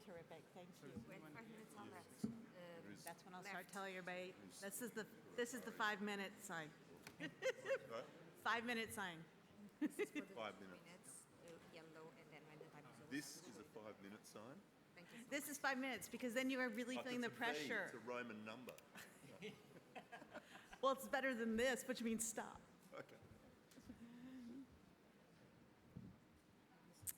terrific. Thank you. We have 5 minutes on that. That's when I'll start telling everybody, this is the 5-minute sign. 5-minute sign. This is for the 5 minutes. Yellow, and then when the time is over. This is a 5-minute sign. Thank you so This much. is 5 minutes, because then you are really feeling the It's a V, pressure. It's a Roman number. Well, it's better than this, which means stop. Okay. It's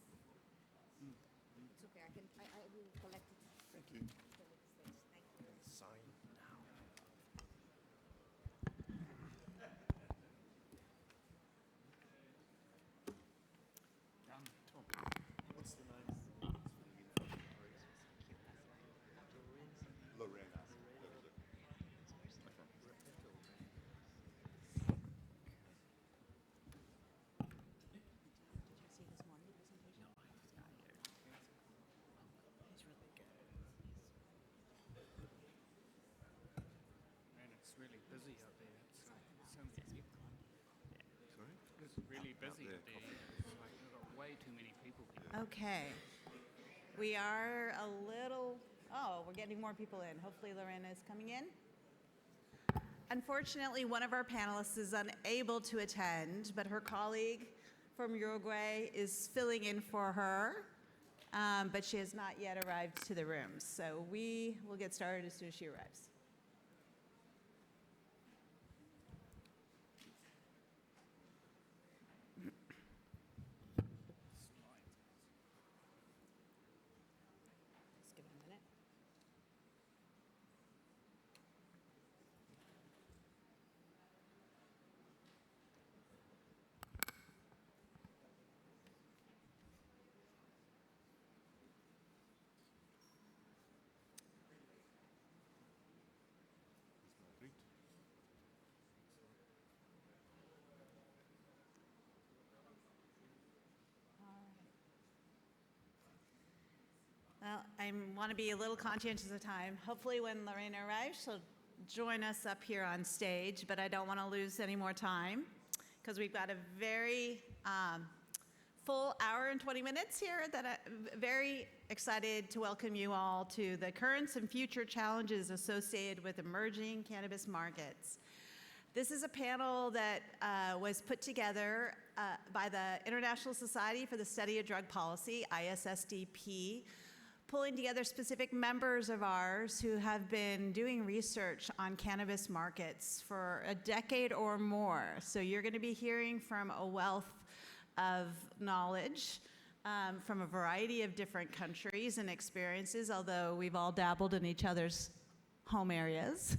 okay. I will collect it. Thank you. Thank you. Sign now. Tom, what's the name? Lorraine. That was it. Did you see this morning presentation? No, I just got here. He's really good. Man, it's really busy out there. It's so many people. Sorry? It's really busy there, out there. It's like we've got way too many people here. Okay. We are a little, we're getting more people in. Hopefully Lorena is coming in. Unfortunately, one of our panelists is unable to attend, but her colleague from Uruguay is filling in for her, but she has not yet arrived to the room. So we will get started as soon as she arrives. Let's give it a minute. Well, I want to be a little conscientious of time. Hopefully when Lorena arrives, she'll join us up here on stage, but I don't want to lose any more time because we've got a very full hour and 20 minutes here that I'm very excited to welcome you all to the currents and future challenges associated with emerging cannabis markets. This is a panel that was put together by the International Society for the Study of Drug Policy, ISSDP, pulling together specific members of ours who have been doing research on cannabis markets for a decade or more. So you're going to be hearing from a wealth of knowledge from a variety of different countries and experiences, although we've all dabbled in each other's home areas.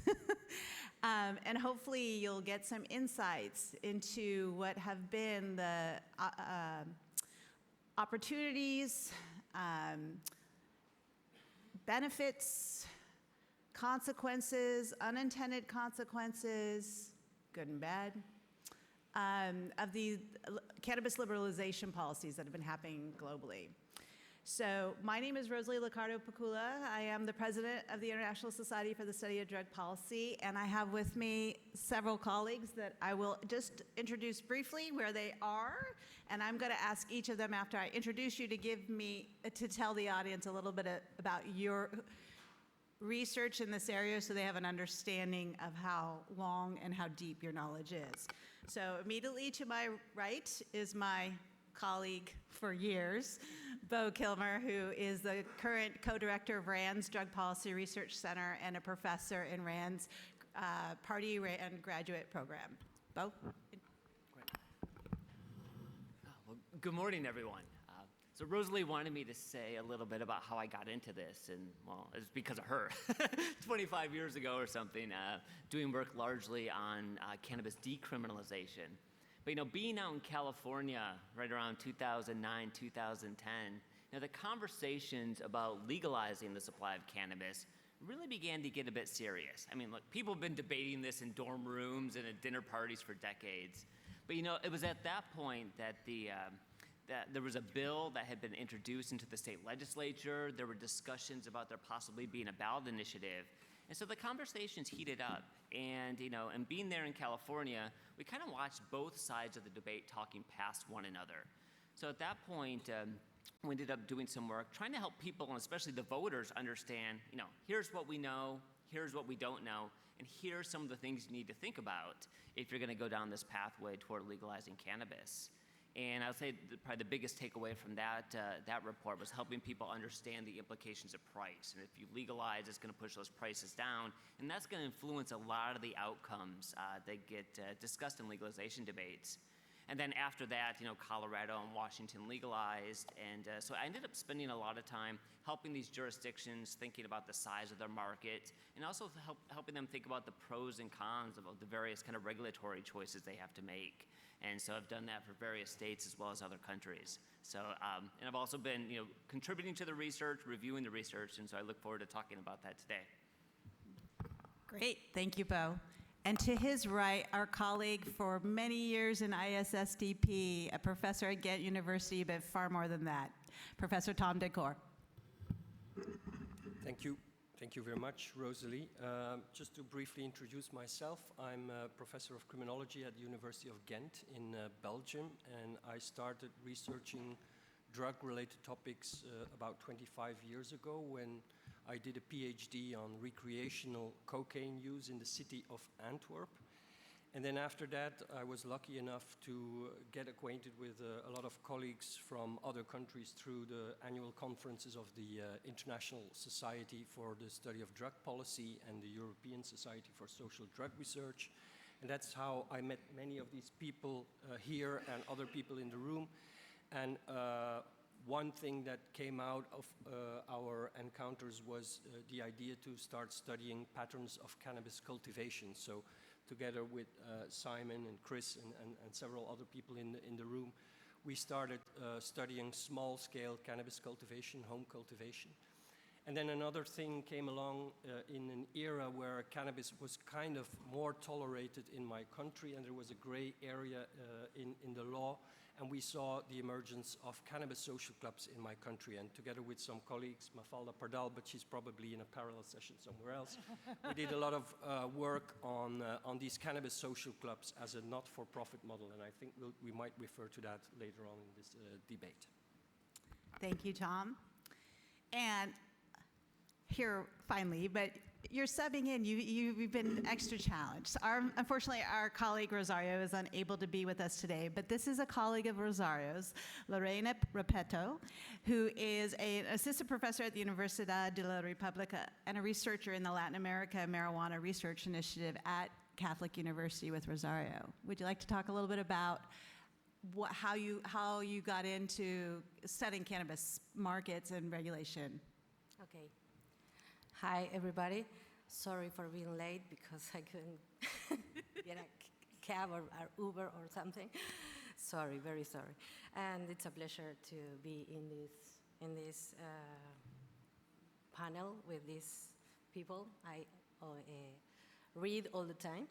And hopefully you'll get some insights into what have been the opportunities, benefits, consequences, unintended consequences, good and bad, of the cannabis liberalization policies that have been happening globally. So my name is Rosalie Liccardo-Pacula. I am the president of the International Society for the Study of Drug Policy, and I have with me several colleagues that I will just introduce briefly where they are, and I'm going to ask each of them after I introduce you to tell the audience a little bit about your research in this area so they have an understanding of how long and how deep your knowledge is. So immediately to my right is my colleague for years, Bo Kilmer, who is the current co-director of RAND's Drug Policy Research Center and a professor in RAND's Party RAND graduate program. Bo? Well, good morning, everyone. So Rosalie wanted me to say a little bit about how I got into this, and well, it's because of her. 25 years ago or something, doing work largely on cannabis decriminalization. But being out in California right around 2009, 2010, the conversations about legalizing the supply of cannabis really began to get a bit serious. I mean, look, people have been debating this in dorm rooms and at dinner parties for decades. But it was at that point that that there was a bill that had been introduced into the state legislature. There were discussions about there possibly being a ballot initiative. And so the conversations heated up, and and being there in California, we kind of watched both sides of the debate talking past one another. So at that point, we ended up doing some work trying to help people, and especially the voters, understand, here's what we know, here's what we don't know, and here's some of the things you need to think about if you're going to go down this pathway toward legalizing cannabis. And I would say probably the biggest takeaway from that report was helping people understand the implications of price. And if you legalize, it's going to push those prices down, and that's going to influence a lot of the outcomes that get discussed in legalization debates. And then after that, Colorado and Washington legalized, and so I ended up spending a lot of time helping these jurisdictions thinking about the size of their market, and also helping them think about the pros and cons of the various kind of regulatory choices they have to make. And so I've done that for various states as well as other countries. So, and I've also been, contributing to the research, reviewing the research, and so I look forward to talking about that today. Great, thank you, Bo. And to his right, our colleague for many years in ISSDP, a professor at Ghent University, but far more than that, Professor Tom Decor. Thank you. Thank you very much, Rosalie. Just to briefly introduce myself, I'm a professor of criminology at the University of Ghent in Belgium, and I started researching drug-related topics about 25 years ago when I did a PhD on recreational cocaine use in the city of Antwerp. And then after that, I was lucky enough to get acquainted with a lot of colleagues from other countries through the annual conferences of the International Society for the Study of Drug Policy and the European Society for Social Drug Research. And that's how I met many of these people here and other people in the room. And one thing that came out of our encounters was the idea to start studying patterns of cannabis cultivation. So together with Simon and Chris and several other people in the room, we started studying small-scale cannabis cultivation, home cultivation. And then another thing came along in an era where cannabis was kind of more tolerated in my country, and there was a gray area in the law, and we saw the emergence of cannabis social clubs in my country. And together with some colleagues, Mafalda Pardal, but she's probably in a parallel session somewhere else, we did a lot of work on these cannabis social clubs as a not-for-profit model, and I think we might refer to that later on in this debate. Thank you, Tom. And here, finally, but you're subbing in. You've been extra challenged. Unfortunately, our colleague Rosario is unable to be with us today, but this is a colleague of Rosario's, Lorena Repetto, who is an assistant professor at the Universidad de la República and a researcher in the Latin America Marijuana Research Initiative at Catholic University with Rosario. Would you like to talk a little bit about how you got into studying cannabis markets and regulation? Okay. Hi, everybody. Sorry for being late because I couldn't get a cab or Uber or something. Sorry, very sorry. And it's a pleasure to be in this panel with these people. I read all the time.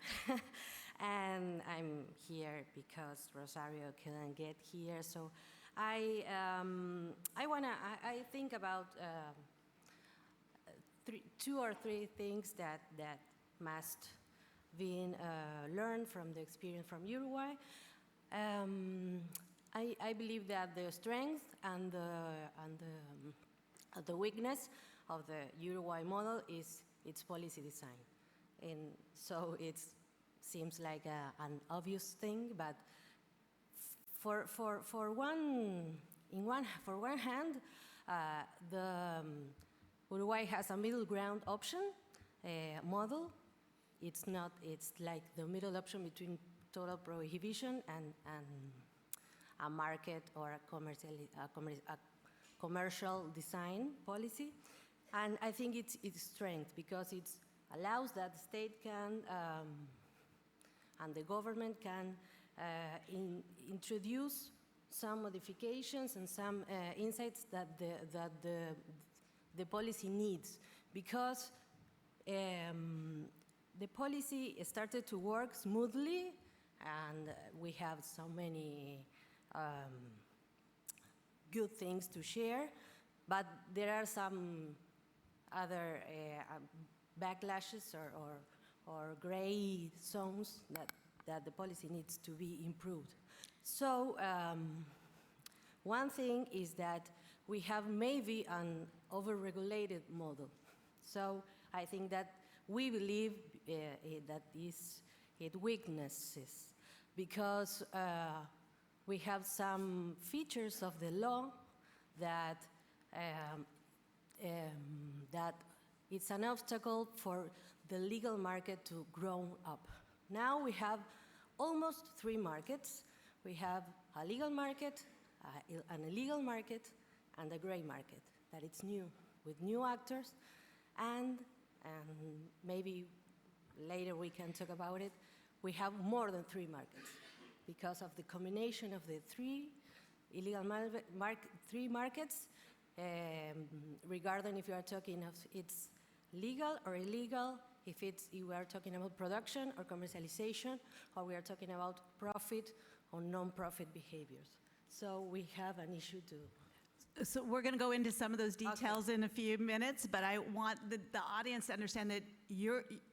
And I'm here because Rosario couldn't get here. So I think about two or three things that must be learned from the experience from Uruguay. I believe that the strength and the weakness of the Uruguay model is its policy design. And so it seems like an obvious thing, but for one hand, the Uruguay has a middle ground option model. It's like the middle option between total prohibition and a market or a commercial design policy. And I think it's strength because it allows that the state can and the government can introduce some modifications and some insights that the policy needs, because the policy started to work smoothly, and we have so many good things to share, but there are some other backlashes or gray zones that the policy needs to be improved. So One thing is that we have maybe an overregulated model. So I think that we believe that is its weaknesses because we have some features of the law that that it's an obstacle for the legal market to grow up. Now we have almost 3 markets. We have a legal market, an illegal market, and a gray market that it's new, with new actors, and maybe later we can talk about it. We have more than 3 markets because of the combination of the 3 illegal three markets, regarding if you are talking of it's legal or illegal, if we are talking about production or commercialization, or we are talking about profit or non-profit behaviors. So we have an issue too. So we're going to go into some of those details in a few minutes, but I want the audience to understand that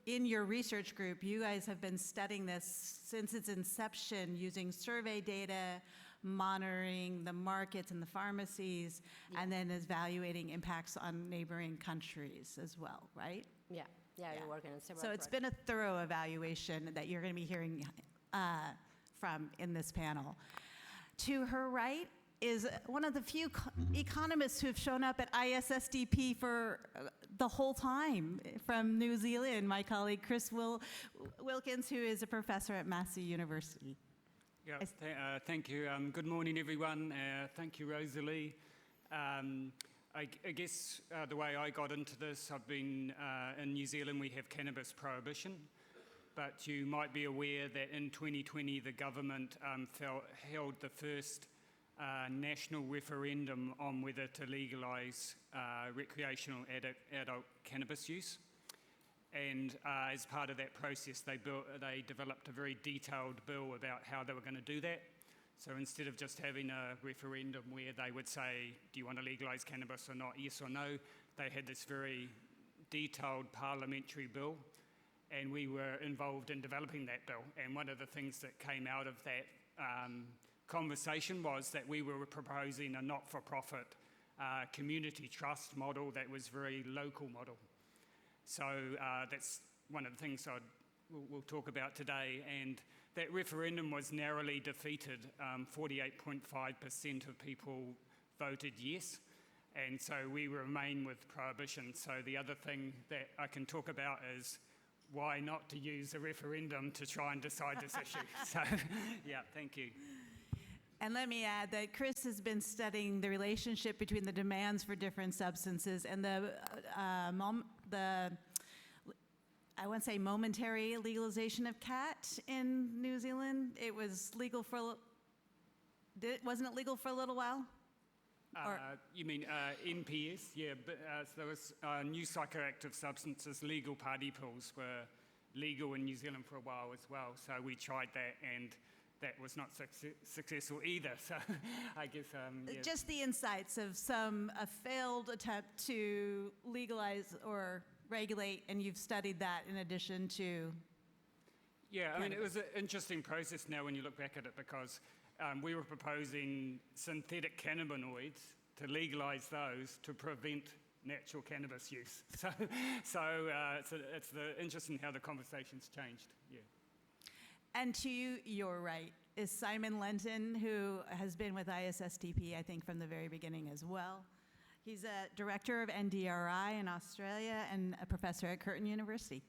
in your research group, you guys have been studying this since its inception using survey data, monitoring the markets and the pharmacies, and then evaluating impacts on neighboring countries as well, right? Yeah, you're working on several So it's been a thorough evaluation that you're going to be hearing from in this panel. To her right is one of the few economists who have shown up at ISSDP for the whole time from New Zealand, my colleague Chris Wilkins, who is a professor at Massey University. Yeah, thank you. Good morning, everyone. Thank you, Rosalie. I guess the way I got into this, I've been in New Zealand, we have cannabis prohibition, but you might be aware that in 2020 the government held the first national referendum on whether to legalise recreational adult cannabis use. And as part of that process, they developed a very detailed bill about how they were going to do that. So instead of just having a referendum where they would say, do you want to legalise cannabis or not, yes or no, they had this very detailed parliamentary bill, and we were involved in developing that bill. And one of the things that came out of that conversation was that we were proposing a not-for-profit community trust model that was very local model. So that's one of the things we'll talk about today. And that referendum was narrowly defeated. 48.5% of people voted yes. And so we remain with prohibition. So the other thing that I can talk about is why not to use a referendum to try and decide this issue. So, yeah, thank you. And let me add that Chris has been studying the relationship between the demands for different substances and the I won't say momentary legalization of cat in New Zealand. It was legal for, wasn't it legal for a little while? You mean NPS? Yeah, but so there was new psychoactive substances, legal party pills were legal in New Zealand for a while as well. So we tried that and that was not successful either. So I guess, yeah. Just the insights of a failed attempt to legalize or regulate, and you've studied that in addition to. Yeah, I mean, it was an interesting process now when you look back at it because we were proposing synthetic cannabinoids to legalize those to prevent natural cannabis use. So it's interesting how the conversation's changed, yeah. And to your right is Simon Lenton, who has been with ISSDP, I think, from the very beginning as well. He's a director of NDRI in Australia and a professor at Curtin University.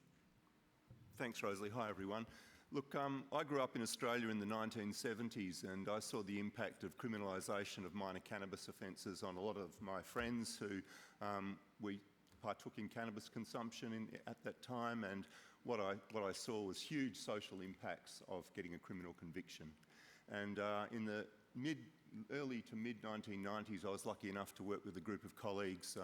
Thanks, Rosalie. Hi, everyone. Look, I grew up in Australia in the 1970s, and I saw the impact of criminalisation of minor cannabis offences on a lot of my friends who we partook in cannabis consumption at that time, and what I saw was huge social impacts of getting a criminal conviction. And in the early to mid-1990s, I was lucky enough to work with a group of colleagues,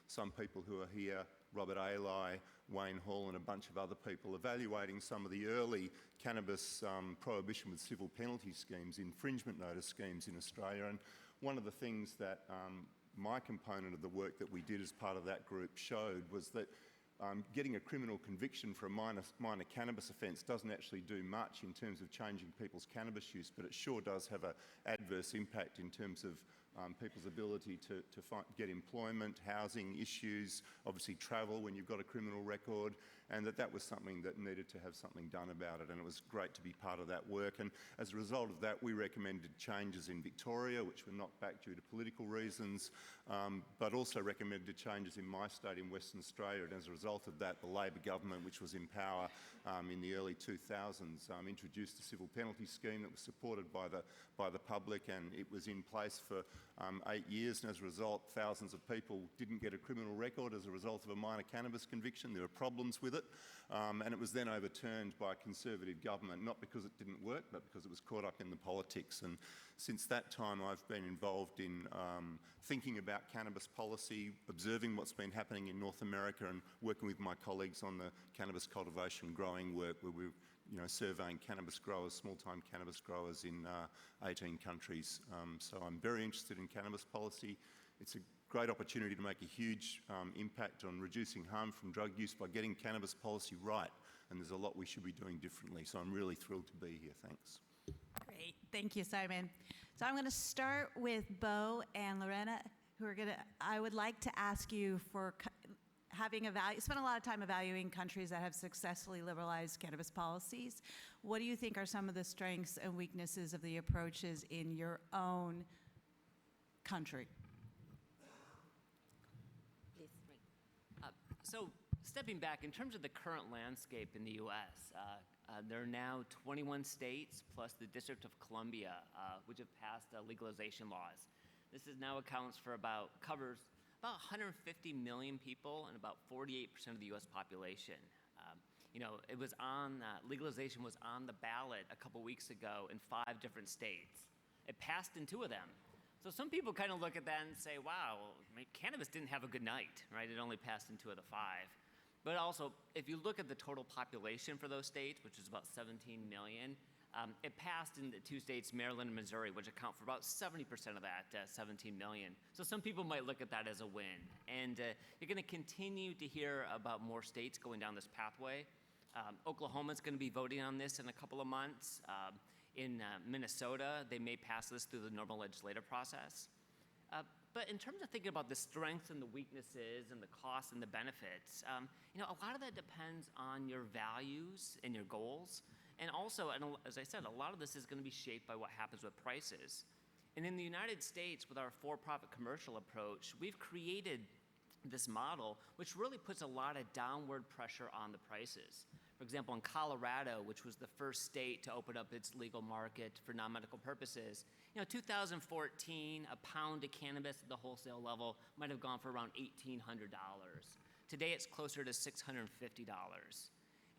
some people who are here, Robert Aley, Wayne Hall, and a bunch of other people, evaluating some of the early cannabis prohibition with civil penalty schemes, infringement notice schemes in Australia. And one of the things that my component of the work that we did as part of that group showed was that getting a criminal conviction for a minor cannabis offence doesn't actually do much in terms of changing people's cannabis use, but it sure does have an adverse impact in terms of people's ability to get employment, housing issues, obviously travel when you've got a criminal record, and that was something that needed to have something done about it, and it was great to be part of that work. And as a result of that, we recommended changes in Victoria, which were knocked back due to political reasons, but also recommended changes in my state in Western Australia, and as a result of that, the Labor government, which was in power in the early 2000s, introduced a civil penalty scheme that was supported by the public, and it was in place for 8 years, and as a result, thousands of people didn't get a criminal record as a result of a minor cannabis conviction. There were problems with it, and it was then overturned by a Conservative government, not because it didn't work, but because it was caught up in the politics. And since that time, I've been involved in thinking about cannabis policy, observing what's been happening in North America, and working with my colleagues on the cannabis cultivation growing work, where we're surveying cannabis growers, small-time cannabis growers in 18 countries. So I'm very interested in cannabis policy. It's a great opportunity to make a huge impact on reducing harm from drug use by getting cannabis policy right, and there's a lot we should be doing differently. So I'm really thrilled to be here. Thanks. Great. Thank you, Simon. So I'm going to start with Bo and Lorena, who are going to, I would like to ask you for spent a lot of time evaluating countries that have successfully liberalized cannabis policies. What do you think are some of the strengths and weaknesses of the approaches in your own country? Please. So stepping back, in terms of the current landscape in the U.S., there are now 21 states plus the District of Columbia, which have passed legalization laws. This is now covers about 150 million people and about 48% of the U.S. population. It was legalization was on the ballot a couple weeks ago in 5 different states. It passed in 2 of them. So some people kind of look at that and say, wow, cannabis didn't have a good night, right? It only passed in 2 of the 5. But also, if you look at the total population for those states, which is about 17 million, it passed in the 2 states, Maryland and Missouri, which account for about 70% of that 17 million. So some people might look at that as a win. And you're going to continue to hear about more states going down this pathway. Oklahoma's going to be voting on this in a couple of months. In Minnesota, they may pass this through the normal legislative process. But in terms of thinking about the strengths and the weaknesses and the costs and the benefits, a lot of that depends on your values and your goals. And also, as I said, a lot of this is going to be shaped by what happens with prices. And in the United States, with our for-profit commercial approach, we've created this model which really puts a lot of downward pressure on the prices. For example, in Colorado, which was the first state to open up its legal market for non-medical purposes, 2014, a pound of cannabis at the wholesale level might have gone for around $1,800. Today, it's closer to $650.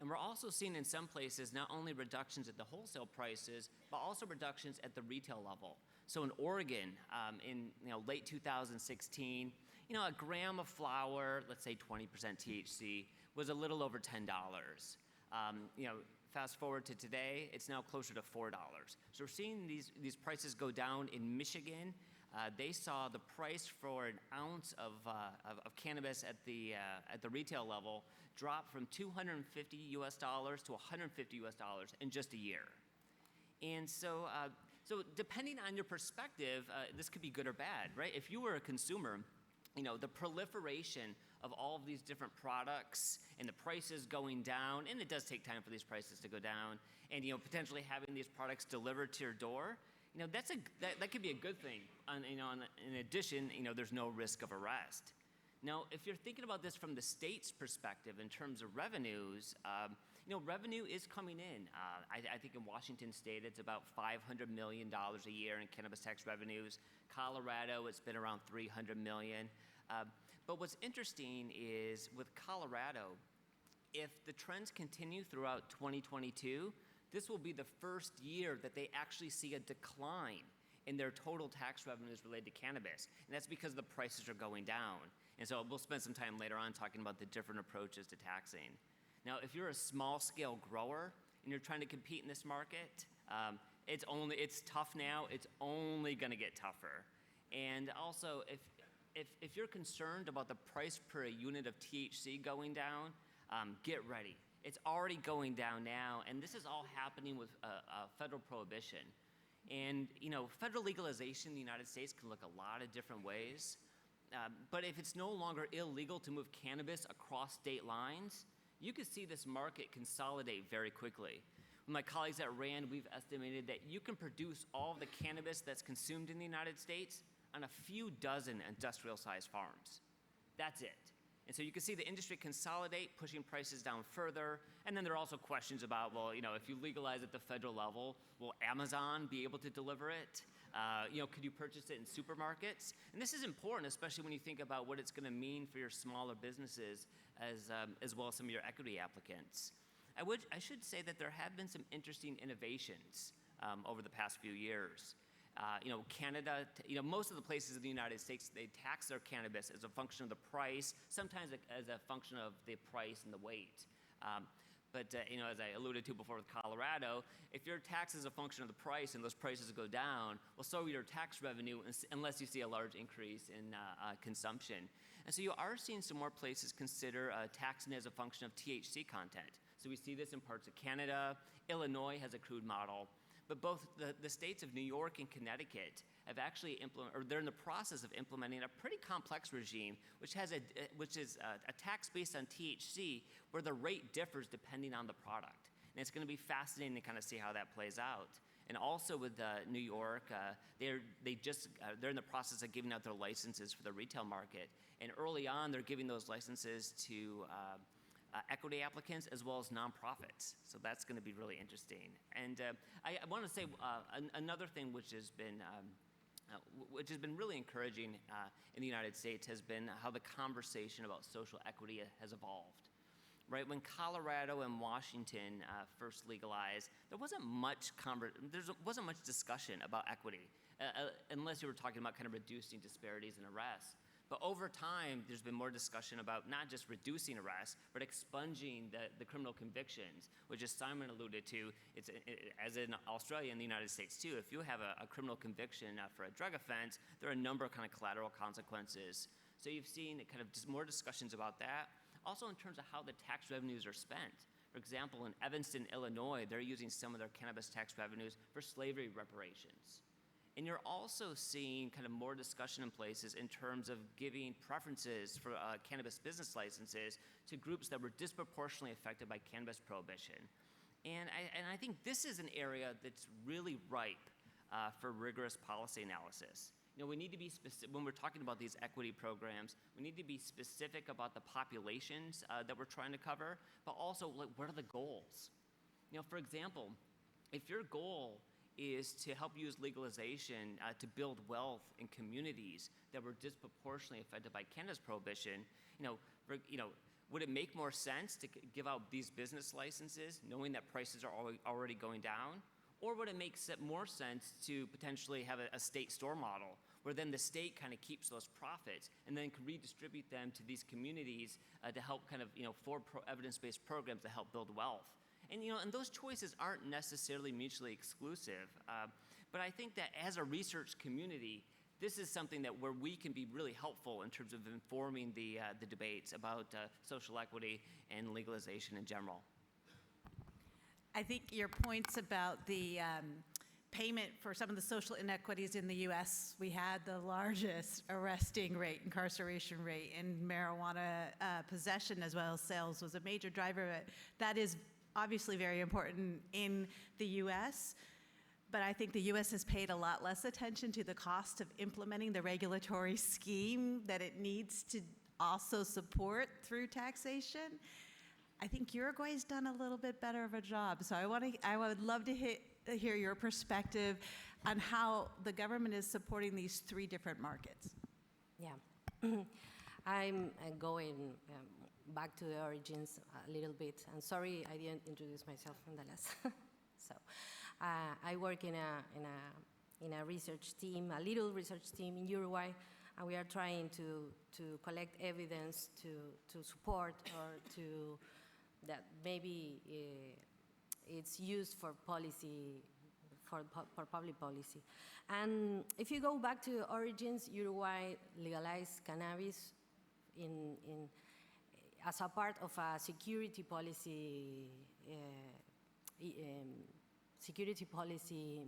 And we're also seeing in some places not only reductions at the wholesale prices, but also reductions at the retail level. So in Oregon, in late 2016, a gram of flower, let's say 20% THC, was a little over $10. Fast forward to today, it's now closer to $4. So we're seeing these prices go down in Michigan. They saw the price for an ounce of cannabis at the retail level drop from $250 US to $150 US in just a year. And so depending on your perspective, this could be good or bad, right? If you were a consumer, the proliferation of all of these different products and the prices going down, and it does take time for these prices to go down, and potentially having these products delivered to your door, that could be a good thing. In addition, there's no risk of arrest. Now, if you're thinking about this from the state's perspective in terms of revenues, revenue is coming in. I think in Washington State, it's about $500 million a year in cannabis tax revenues. Colorado, it's been around $300 million. But what's interesting is with Colorado, if the trends continue throughout 2022, this will be the first year that they actually see a decline in their total tax revenues related to cannabis. And that's because the prices are going down. And so we'll spend some time later on talking about the different approaches to taxing. Now, if you're a small-scale grower and you're trying to compete in this market, it's tough now. It's only going to get tougher. And also, if you're concerned about the price per unit of THC going down, get ready. It's already going down now, and this is all happening with federal prohibition. And, you know, federal legalization in the United States can look a lot of different ways. But if it's no longer illegal to move cannabis across state lines, you could see this market consolidate very quickly. With my colleagues at RAND, we've estimated that you can produce all of the cannabis that's consumed in the United States on a few dozen industrial-sized farms. That's it. And so you can see the industry consolidate, pushing prices down further. And then there are also questions about, well, you know, if you legalize at the federal level, will Amazon be able to deliver it? You know, could you purchase it in supermarkets? And this is important, especially when you think about what it's going to mean for your smaller businesses as well as some of your equity applicants. I should say that there have been some interesting innovations over the past few years. You know, Canada, you know, most of the places in the United States, they tax their cannabis as a function of the price, sometimes as a function of the price and the weight. But you know, as I alluded to before with Colorado, if your tax is a function of the price and those prices go down, well, so are your tax revenue unless you see a large increase in consumption. And so you are seeing some more places consider taxing as a function of THC content. So we see this in parts of Canada. Illinois has a crude model. But both the states of New York and Connecticut have actually they're in the process of implementing a pretty complex regime, which is a tax based on THC, where the rate differs depending on the product. And it's going to be fascinating to kind of see how that plays out. And also with New York, they're in the process of giving out their licenses for the retail market. And early on, they're giving those licenses to equity applicants as well as nonprofits. So that's going to be really interesting. And I want to say another thing which has been really encouraging in the United States has been how the conversation about social equity has evolved. Right, when Colorado and Washington first legalized, there wasn't much discussion about equity, unless you were talking about kind of reducing disparities in arrests. But over time, there's been more discussion about not just reducing arrests, but expunging the criminal convictions, which, as Simon alluded to, as in Australia and the United States too, if you have a criminal conviction for a drug offense, there are a number of kind of collateral consequences. So you've seen kind of just more discussions about that. Also in terms of how the tax revenues are spent. For example, in Evanston, Illinois, they're using some of their cannabis tax revenues for slavery reparations. And you're also seeing kind of more discussion in places in terms of giving preferences for cannabis business licenses to groups that were disproportionately affected by cannabis prohibition. And I think this is an area that's really ripe for rigorous policy analysis. You know, we need to be specific, when we're talking about these equity programs, we need to be specific about the populations that we're trying to cover, but also, like, what are the goals? You know, for example, if your goal is to help use legalization to build wealth in communities that were disproportionately affected by cannabis prohibition, would it make more sense to give out these business licenses knowing that prices are already going down? Or would it make more sense to potentially have a state store model where then the state kind of keeps those profits and then can redistribute them to these communities to help kind of, for evidence-based programs to help build wealth? And, and those choices aren't necessarily mutually exclusive. But I think that as a research community, this is something where we can be really helpful in terms of informing the debates about social equity and legalization in general. I think your points about the payment for some of the social inequities in the U.S., we had the largest arresting rate, incarceration rate in marijuana possession as well as sales was a major driver of it. That is obviously very important in the U.S., but I think the U.S. has paid a lot less attention to the cost of implementing the regulatory scheme that it needs to also support through taxation. I think Uruguay's done a little bit better of a job. So I would love to hear your perspective on how the government is supporting these three different markets. Yeah, I'm going back to the origins a little bit. And sorry, I didn't introduce myself in the last. So I work in a research team, a little research team in Uruguay, and we are trying to collect evidence to support or to that maybe it's used for policy, for public policy. And if you go back to origins, Uruguay legalized cannabis as a part of a security policy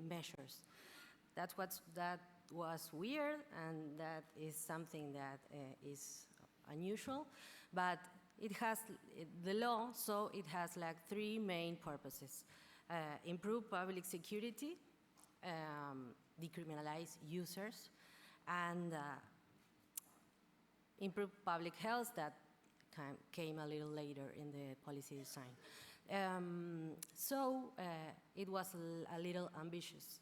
measures. that was weird, and that is something that is unusual. But the law, so it has like three main purposes: improve public security, decriminalize users, and improve public health. That came a little later in the policy design. It was a little ambitious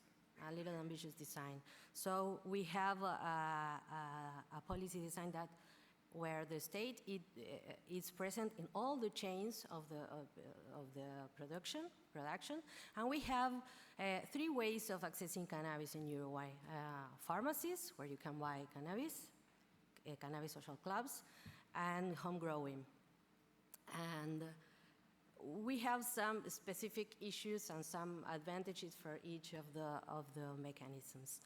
design. So we have a policy design that where the state is present in all the chains of the production, and we have three ways of accessing cannabis in Uruguay: pharmacies, where you can buy cannabis, cannabis social clubs, and home growing. And we have some specific issues and some advantages for each of the mechanisms.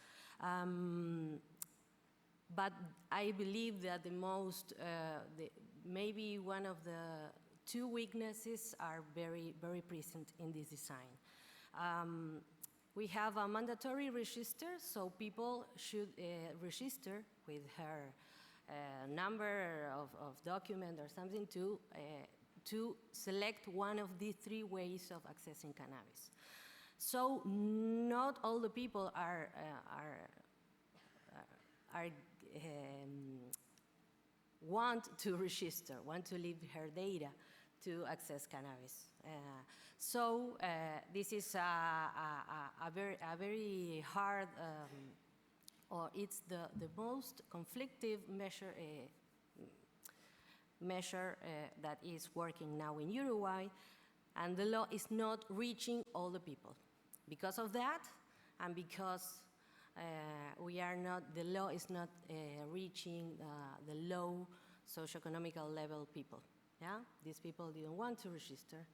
But I believe that maybe one of the two weaknesses are very, very present in this design. We have a mandatory register, so people should register with her number of document or something to select one of the three ways of accessing cannabis. So not all the people want to register, want to leave her data to access cannabis. This is a very hard, or it's the most conflictive measure that is working now in Uruguay, and the law is not reaching all the people. Because of that, and because the law is not reaching the low socioeconomical level people. Yeah, these people didn't want to register.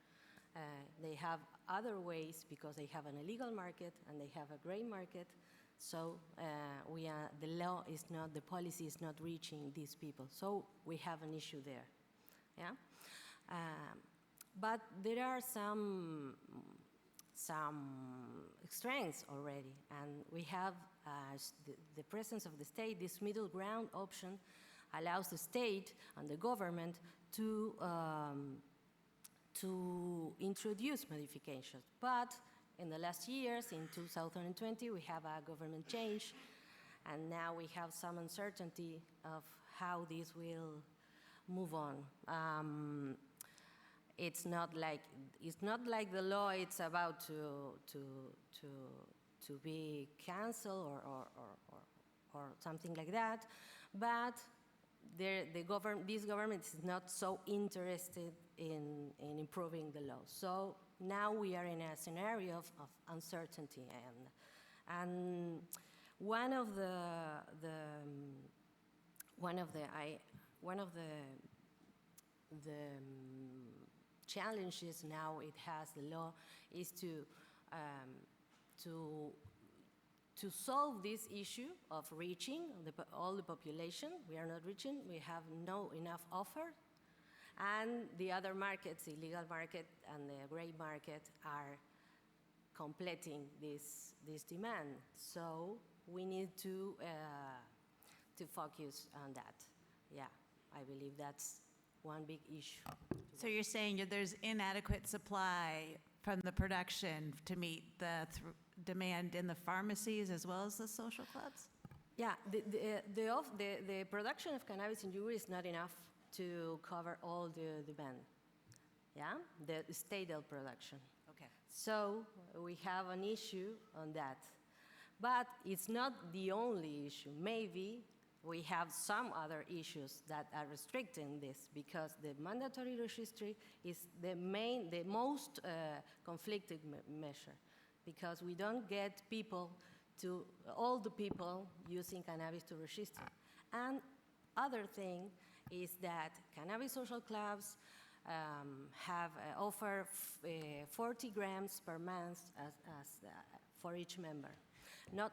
They have other ways because they have an illegal market and they have a gray market. So the policy is not reaching these people. So we have an issue there. Yeah, but there are some strengths already, and we have the presence of the state. This middle ground option allows the state and the government to introduce modifications. But in the last years, in 2020, we have a government change, and now we have some uncertainty of how this will move on. It's not like the law it's about to be canceled or something like that, but this government is not so interested in improving the law. So now we are in a scenario of uncertainty, and one of the challenges now it has the law is to solve this issue of reaching all the population. We are not reaching. We have no enough offer, and the other markets, the illegal market and the gray market, are completing this demand. So we need to focus on that. Yeah, I believe that's one big issue. So you're saying there's inadequate supply from the production to meet the demand in the pharmacies as well as the social clubs? Yeah, the production of cannabis in Uruguay is not enough to cover all the demand. Yeah, the stable production. Okay. So we have an issue on that. But it's not the only issue. Maybe we have some other issues that are restricting this, because the mandatory registry is the most conflicted measure, because we don't get all the people using cannabis to register. And other thing is that cannabis social clubs offer 40 grams per month for each member.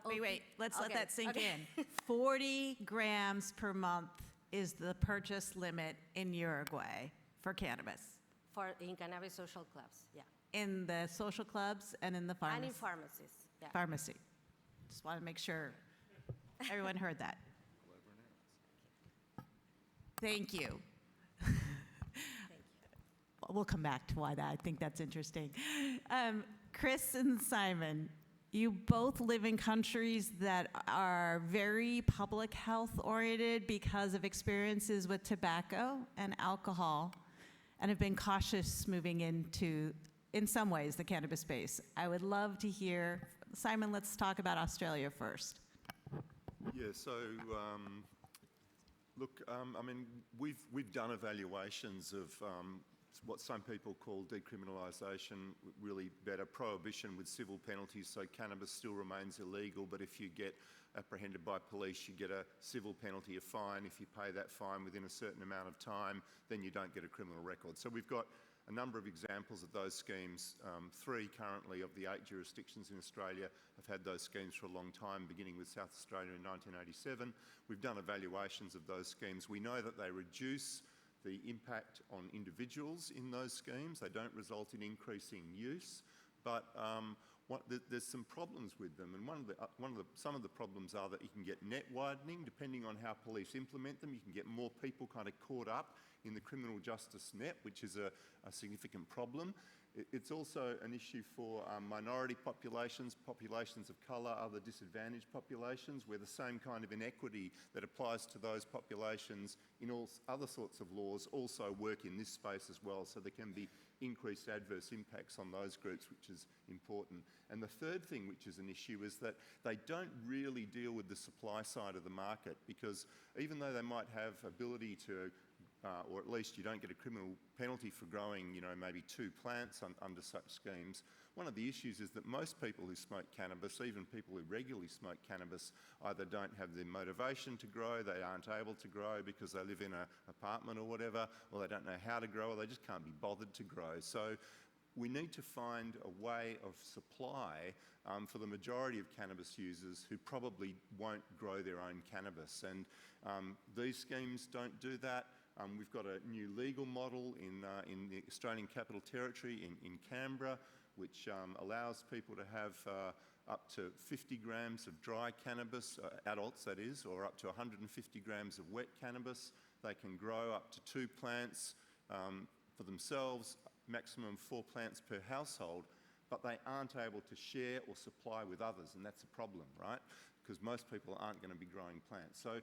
Wait, let's let that sink in. 40 grams per month is the purchase limit in Uruguay for cannabis. In cannabis social clubs, yeah. In the social clubs and in the pharmacy? And in pharmacies, yeah. Pharmacy. Just want to make sure everyone heard that. Thank you. We'll come back to why that. I think that's interesting. Chris and Simon, you both live in countries that are very public health oriented because of experiences with tobacco and alcohol, and have been cautious moving into, in some ways, the cannabis space. I would love to hear, Simon, let's talk about Australia first. Yeah, so look, I mean, we've done evaluations of what some people call decriminalisation, really better prohibition with civil penalties, so cannabis still remains illegal, but if you get apprehended by police, you get a civil penalty, a fine. If you pay that fine within a certain amount of time, then you don't get a criminal record. So we've got a number of examples of those schemes. 3 currently of the 8 jurisdictions in Australia have had those schemes for a long time, beginning with South Australia in 1987. We've done evaluations of those schemes. We know that they reduce the impact on individuals in those schemes. They don't result in increasing use, but there's some problems with them. And some of the problems are that you can get net widening depending on how police implement them. You can get more people kind of caught up in the criminal justice net, which is a significant problem. It's also an issue for minority populations, populations of colour, other disadvantaged populations, where the same kind of inequity that applies to those populations in all other sorts of laws also work in this space as well. So there can be increased adverse impacts on those groups, which is important. And the third thing, which is an issue, is that they don't really deal with the supply side of the market, because even though they might have ability to or at least you don't get a criminal penalty for growing, maybe 2 plants under such schemes. One of the issues is that most people who smoke cannabis, even people who regularly smoke cannabis, either don't have the motivation to grow, they aren't able to grow because they live in an apartment or whatever, or they don't know how to grow, or they just can't be bothered to grow. So we need to find a way of supply for the majority of cannabis users who probably won't grow their own cannabis. And these schemes don't do that. We've got a new legal model in the Australian Capital Territory in Canberra, which allows people to have up to 50 grams of dry cannabis, adults that is, or up to 150 grams of wet cannabis. They can grow up to 2 plants for themselves, maximum 4 plants per household, but they aren't able to share or supply with others, and that's a problem, right? Because most people aren't going to be growing plants. So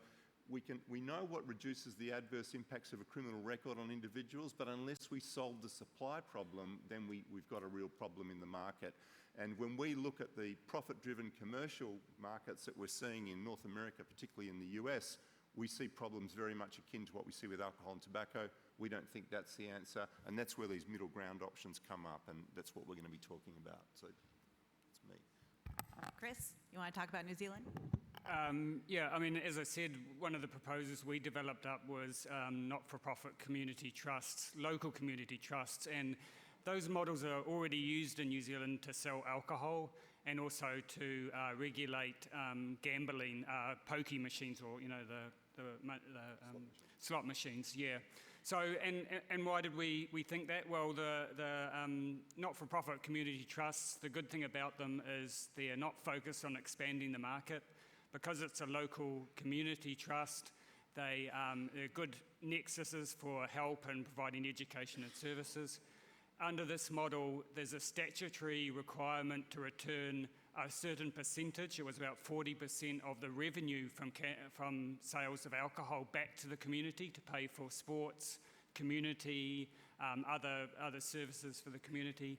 we know what reduces the adverse impacts of a criminal record on individuals, but unless we solve the supply problem, then we've got a real problem in the market. And when we look at the profit-driven commercial markets that we're seeing in North America, particularly in the US, we see problems very much akin to what we see with alcohol and tobacco. We don't think that's the answer, and that's where these middle ground options come up, and that's what we're going to be talking about. So that's me. Chris, you want to talk about New Zealand? Yeah, I mean, as I said, one of the proposals we developed up was not-for-profit community trusts, local community trusts, and those models are already used in New Zealand to sell alcohol and also to regulate gambling, pokie machines, or the slot machines. Yeah. So, and why did we think that? Well, the not-for-profit community trusts, the good thing about them is they're not focused on expanding the market. Because it's a local community trust, they're good nexuses for help and providing education and services. Under this model, there's a statutory requirement to return a certain percentage. It was about 40% of the revenue from sales of alcohol back to the community to pay for sports, community, other services for the community.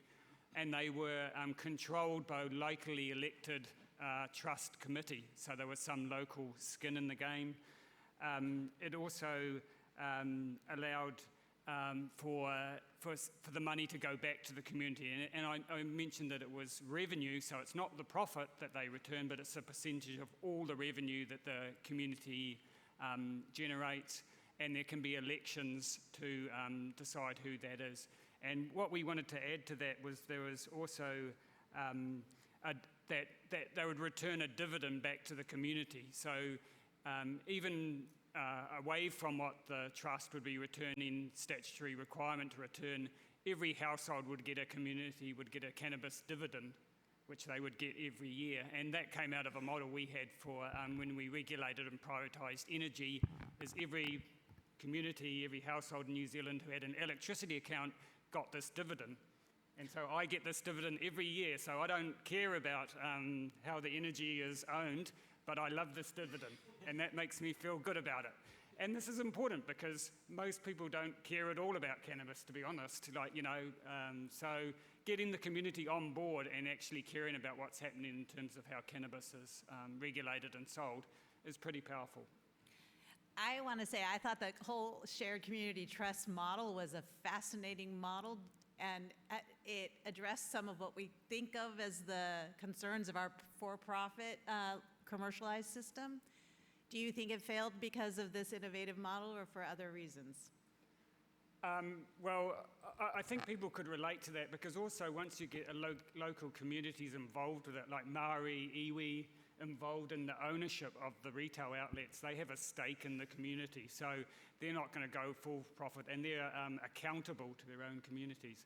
And they were controlled by a locally elected trust committee, so there was some local skin in the game. It also allowed for the money to go back to the community, and I mentioned that it was revenue, so it's not the profit that they return, but it's a percentage of all the revenue that the community generates, and there can be elections to decide who that is. And what we wanted to add to that was there was also that they would return a dividend back to the community. So even away from what the trust would be returning, statutory requirement to return, every household would get a cannabis dividend. which they would get every year. And that came out of a model we had for when we regulated and prioritised energy, is every community, every household in New Zealand who had an electricity account got this dividend. And so I get this dividend every year, so I don't care about how the energy is owned, but I love this dividend, and that makes me feel good about it. And this is important because most people don't care at all about cannabis, to be honest. So getting the community on board and actually caring about what's happening in terms of how cannabis is regulated and sold is pretty powerful. I want to say I thought the whole shared community trust model was a fascinating model, and it addressed some of what we think of as the concerns of our for-profit commercialized system. Do you think it failed because of this innovative model or for other reasons? Well, I think people could relate to that because also once you get local communities involved with it, like Maori, iwi, involved in the ownership of the retail outlets, they have a stake in the community. So they're not going to go full profit and they're accountable to their own communities.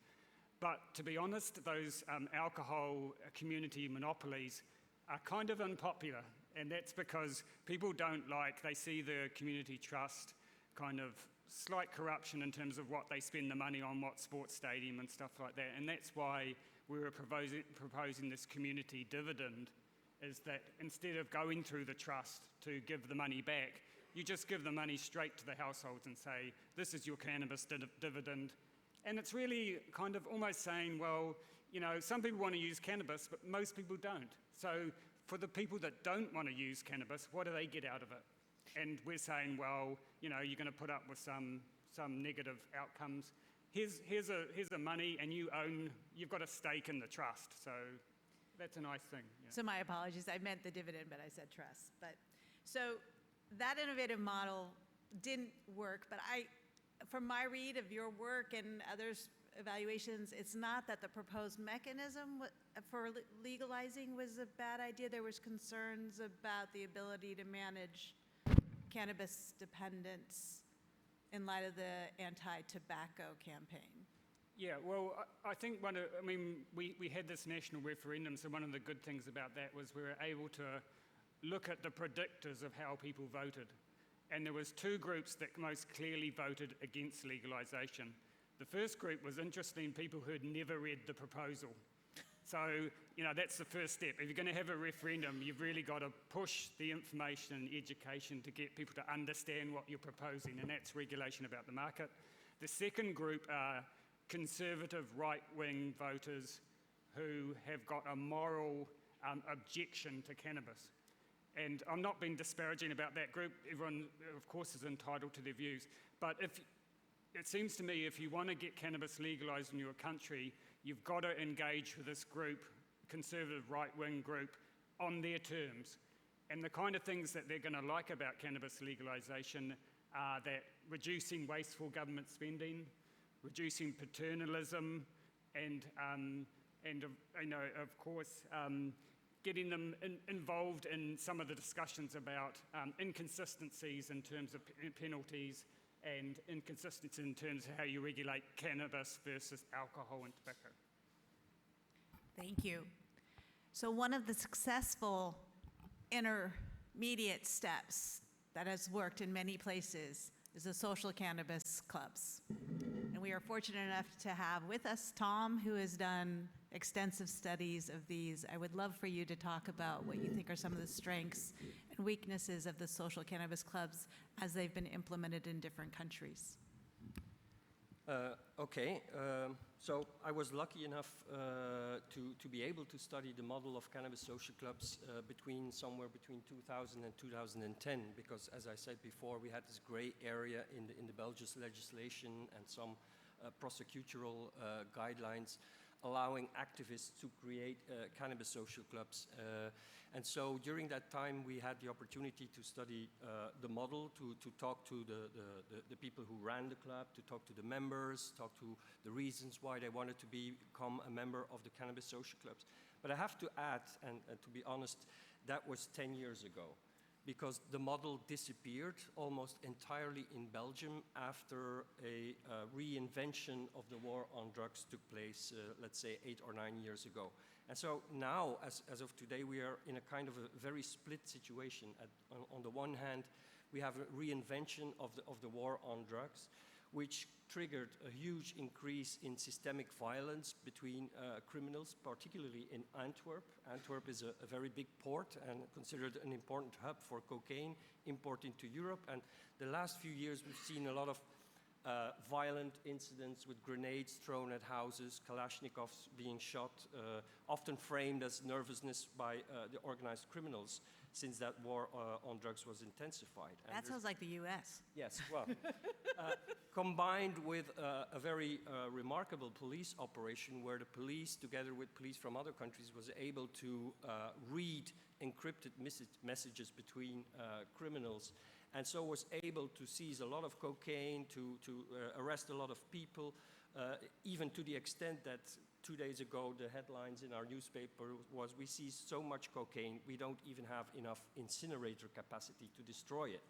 But to be honest, those alcohol community monopolies are kind of unpopular. And that's because people don't they see the community trust kind of slight corruption in terms of what they spend the money on, what sports stadium and stuff like that. And that's why we were proposing this community dividend, is that instead of going through the trust to give the money back, you just give the money straight to the households and say, this is your cannabis dividend. And it's really kind of almost saying, well, some people want to use cannabis, but most people don't. So for the people that don't want to use cannabis, what do they get out of it? And we're saying, well, you're going to put up with some negative outcomes. Here's the money, and you've got a stake in the trust. So that's a nice thing. Yeah. So my apologies, I meant the dividend, but I said trust. So that innovative model didn't work, but from my read of your work and others' evaluations, it's not that the proposed mechanism for legalizing was a bad idea. There was concerns about the ability to manage cannabis dependence in light of the anti-tobacco campaign. Yeah, well, I think we had this national referendum, so one of the good things about that was we were able to look at the predictors of how people voted. And there was two groups that most clearly voted against legalization. The first group was interesting people who had never read the proposal. So, that's the first step. If you're going to have a referendum, you've really got to push the information and education to get people to understand what you're proposing, and that's regulation about the market. The second group are conservative right-wing voters who have got a moral objection to cannabis. And I'm not being disparaging about that group. Everyone, of course, is entitled to their views. But it seems to me if you want to get cannabis legalised in your country, you've got to engage with this group, conservative right-wing group, on their terms. And the kind of things that they're going to like about cannabis legalisation are that reducing wasteful government spending, reducing paternalism, and of course, getting them involved in some of the discussions about inconsistencies in terms of penalties and inconsistencies in terms of how you regulate cannabis versus alcohol and tobacco. Thank you. So one of the successful intermediate steps that has worked in many places is the social cannabis clubs. And we are fortunate enough to have with us Tom, who has done extensive studies of these. I would love for you to talk about what you think are some of the strengths and weaknesses of the social cannabis clubs as they've been implemented in different countries. So I was lucky enough to be able to study the model of cannabis social clubs somewhere between 2000 and 2010, because as I said before, we had this gray area in the Belgian legislation and some prosecutorial guidelines allowing activists to create cannabis social clubs. And so during that time, we had the opportunity to study the model, to talk to the people who ran the club, to talk to the members, talk to the reasons why they wanted to become a member of the cannabis social clubs. But I have to add, and to be honest, that was 10 years ago, because the model disappeared almost entirely in Belgium after a reinvention of the war on drugs took place, let's say 8 or 9 years ago. And so now, as of today, we are in a kind of a very split situation. On the one hand, we have a reinvention of the war on drugs, which triggered a huge increase in systemic violence between criminals, particularly in Antwerp. Antwerp is a very big port and considered an important hub for cocaine import into Europe. And the last few years, we've seen a lot of violent incidents with grenades thrown at houses, Kalashnikovs being shot, often framed as nervousness by the organized criminals, since that war on drugs was intensified. And That sounds like the US. yes, well, combined with a very remarkable police operation where the police, together with police from other countries, was able to read encrypted messages between criminals, and so was able to seize a lot of cocaine, to arrest a lot of people, even to the extent that 2 days ago the headlines in our newspaper was, "We see so much cocaine, we don't even have enough incinerator capacity to destroy it."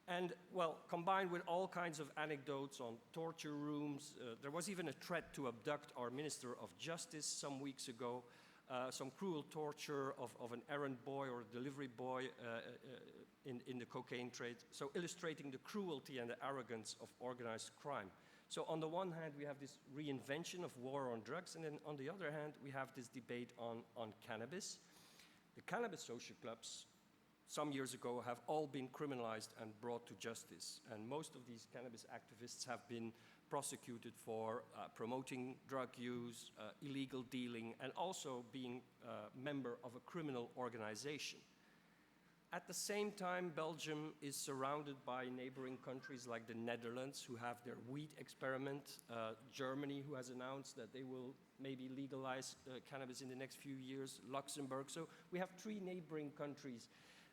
And, well, combined with all kinds of anecdotes on torture rooms, there was even a threat to abduct our Minister of Justice some weeks ago, some cruel torture of an errand boy or a delivery boy in the cocaine trade, so illustrating the cruelty and the arrogance of organized crime. So on the one hand, we have this reinvention of war on drugs, and then on the other hand, we have this debate on cannabis. The cannabis social clubs, some years ago, have all been criminalized and brought to justice. And most of these cannabis activists have been prosecuted for promoting drug use, illegal dealing, and also being a member of a criminal organization. At the same time, Belgium is surrounded by neighboring countries like the Netherlands, who have their weed experiment, Germany, who has announced that they will maybe legalize cannabis in the next few years, Luxembourg. So we have 3 neighboring countries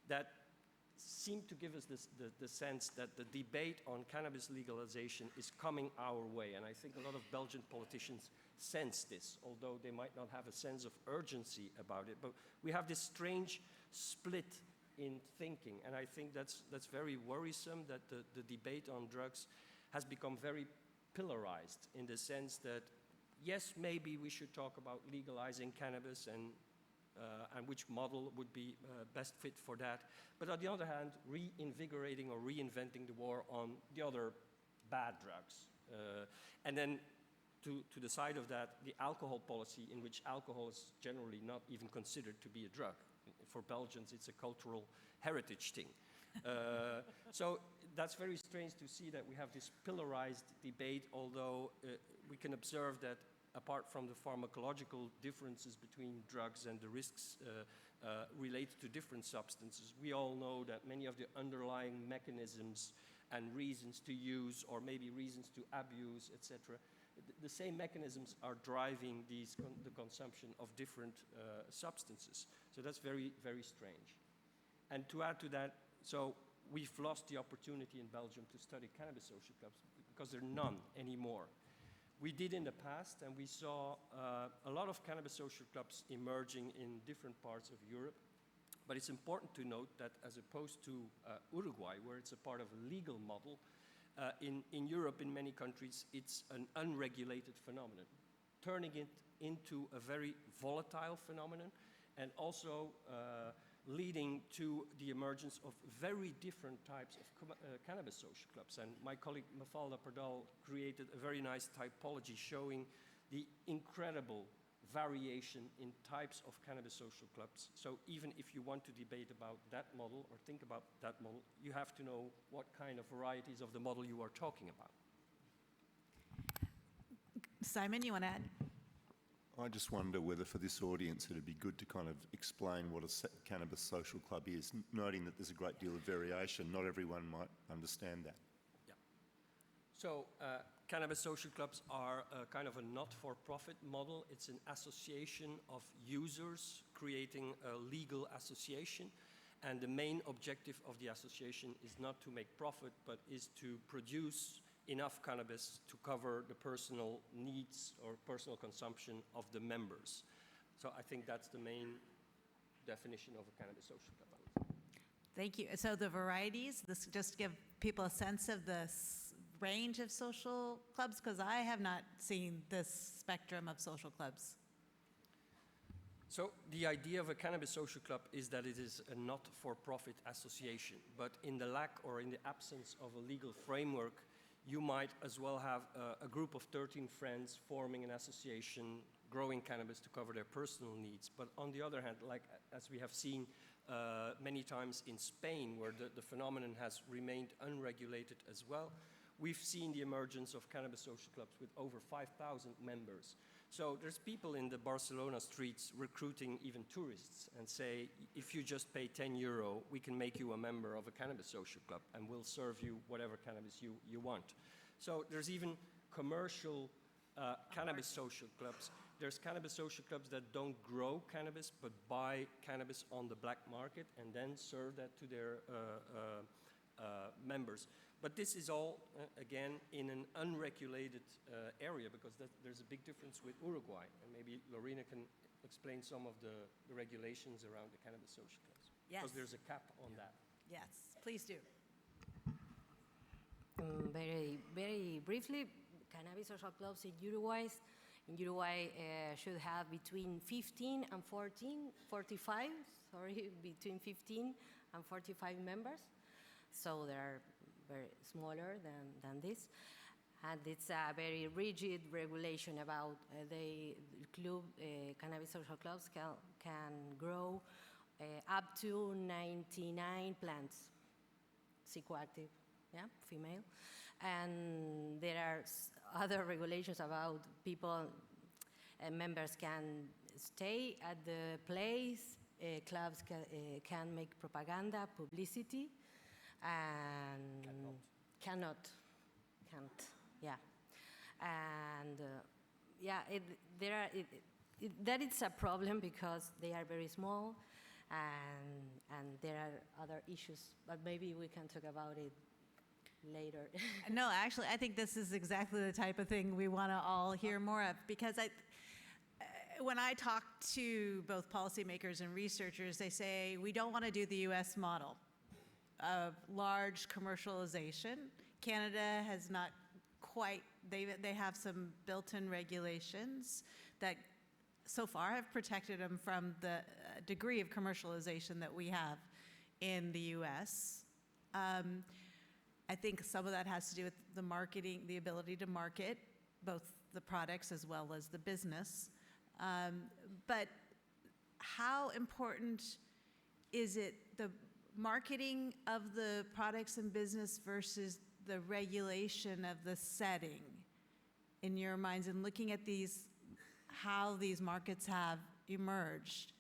that seem to give us the sense that the debate on cannabis legalization is coming our way. And I think a lot of Belgian politicians sense this, although they might not have a sense of urgency about it. But we have this strange split in thinking, and I think that's very worrisome, that the debate on drugs has become very pillarized, in the sense that, yes, maybe we should talk about legalizing cannabis and which model would be best fit for that, but on the other hand, reinvigorating or reinventing the war on the other bad drugs. And then to the side of that, the alcohol policy, in which alcohol is generally not even considered to be a drug. For Belgians, it's a cultural heritage thing. So that's very strange to see that we have this pillarized debate, although we can observe that apart from the pharmacological differences between drugs and the risks related to different substances, we all know that many of the underlying mechanisms and reasons to use, or maybe reasons to abuse, etc., the same mechanisms are driving the consumption of different substances. So that's very, very strange. And to add to that, so we've lost the opportunity in Belgium to study cannabis social clubs because there are none anymore. We did in the past, and we saw a lot of cannabis social clubs emerging in different parts of Europe. But it's important to note that as opposed to Uruguay, where it's a part of a legal model, in Europe, in many countries, it's an unregulated phenomenon, turning it into a very volatile phenomenon, and also leading to the emergence of very different types of cannabis social clubs. And my colleague Mafalda Pardal created a very nice typology showing the incredible variation in types of cannabis social clubs. So even if you want to debate about that model or think about that model, you have to know what kind of varieties of the model you are talking about. Simon, you want to add? I just wonder whether for this audience it'd be good to kind of explain what a cannabis social club is, noting that there's a great deal of variation. Not everyone might understand that. Yeah. So cannabis social clubs are a kind of a not-for-profit model. It's an association of users creating a legal association. And the main objective of the association is not to make profit, but is to produce enough cannabis to cover the personal needs or personal consumption of the members. So I think that's the main definition of a cannabis social club. Thank you. So the varieties, this just give people a sense of the range of social clubs, because I have not seen this spectrum of social clubs. So the idea of a cannabis social club is that it is a not-for-profit association, but in the lack or in the absence of a legal framework, you might as well have a group of 13 friends forming an association, growing cannabis to cover their personal needs. But on the other hand, like as we have seen many times in Spain, where the phenomenon has remained unregulated as well, we've seen the emergence of cannabis social clubs with over 5,000 members. So there's people in the Barcelona streets recruiting even tourists and say, if you just pay 10 euro, we can make you a member of a cannabis social club and we'll serve you whatever cannabis you want. So there's even commercial cannabis social clubs. There's cannabis social clubs that don't grow cannabis but buy cannabis on the black market and then serve that to their members. But this is all, again, in an unregulated area, because there's a big difference with Uruguay. And maybe Lorena can explain some of the regulations around the cannabis social clubs. Yes. Because there's a cap on that. Yes, please do. Very briefly, cannabis social clubs in Uruguay should have between 15 and 45, between 15 and 45 members. So they are very smaller than this. And it's a very rigid regulation about cannabis social clubs can grow up to 99 plants, psychoactive, yeah, female. And there are other regulations about people, members can stay at the place, clubs can make propaganda, publicity, and can't, yeah. And that is a problem because they are very small, and there are other issues, but maybe we can talk about it later. No, actually, I think this is exactly the type of thing we want to all hear more of, because when I talk to both policymakers and researchers, they say we don't want to do the US model of large commercialization. Canada has not quite, they have some built-in regulations that so far have protected them from the degree of commercialization that we have in the US. I think some of that has to do with the marketing, the ability to market both the products as well as the business. But how important is it, the marketing of the products and business versus the regulation of the setting in your minds, and looking at how these markets have emerged?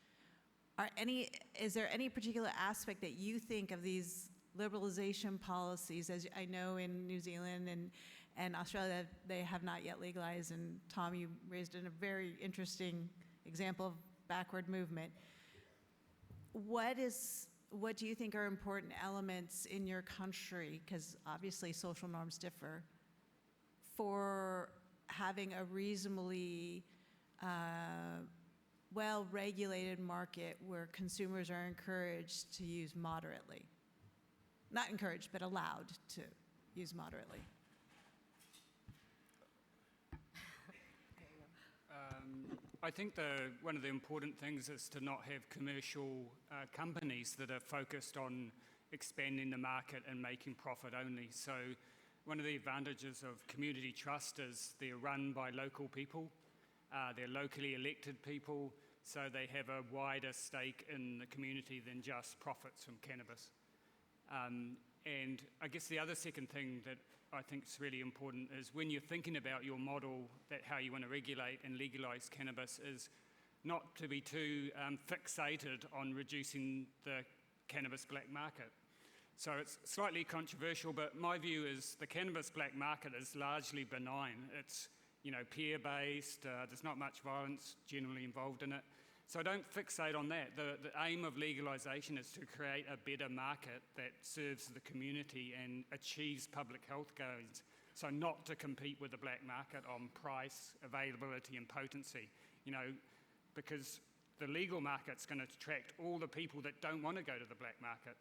Is there any particular aspect that you think of these liberalization policies, as I know in New Zealand and Australia, they have not yet legalized, and Tom, you raised in a very interesting example of backward movement. What do you think are important elements in your country, because obviously social norms differ, for having a reasonably well-regulated market where consumers are encouraged to use moderately? Not encouraged, but allowed to use moderately. I think one of the important things is to not have commercial companies that are focused on expanding the market and making profit only. So one of the advantages of community trust is they're run by local people, they're locally elected people, so they have a wider stake in the community than just profits from cannabis. And I guess the other second thing that I think is really important is when you're thinking about your model, that how you want to regulate and legalize cannabis, is not to be too fixated on reducing the cannabis black market. So it's slightly controversial, but my view is the cannabis black market is largely benign. It's, peer-based, there's not much violence generally involved in it. So don't fixate on that. The aim of legalization is to create a better market that serves the community and achieves public health goals. So not to compete with the black market on price, availability, and potency, because the legal market's going to attract all the people that don't want to go to the black market,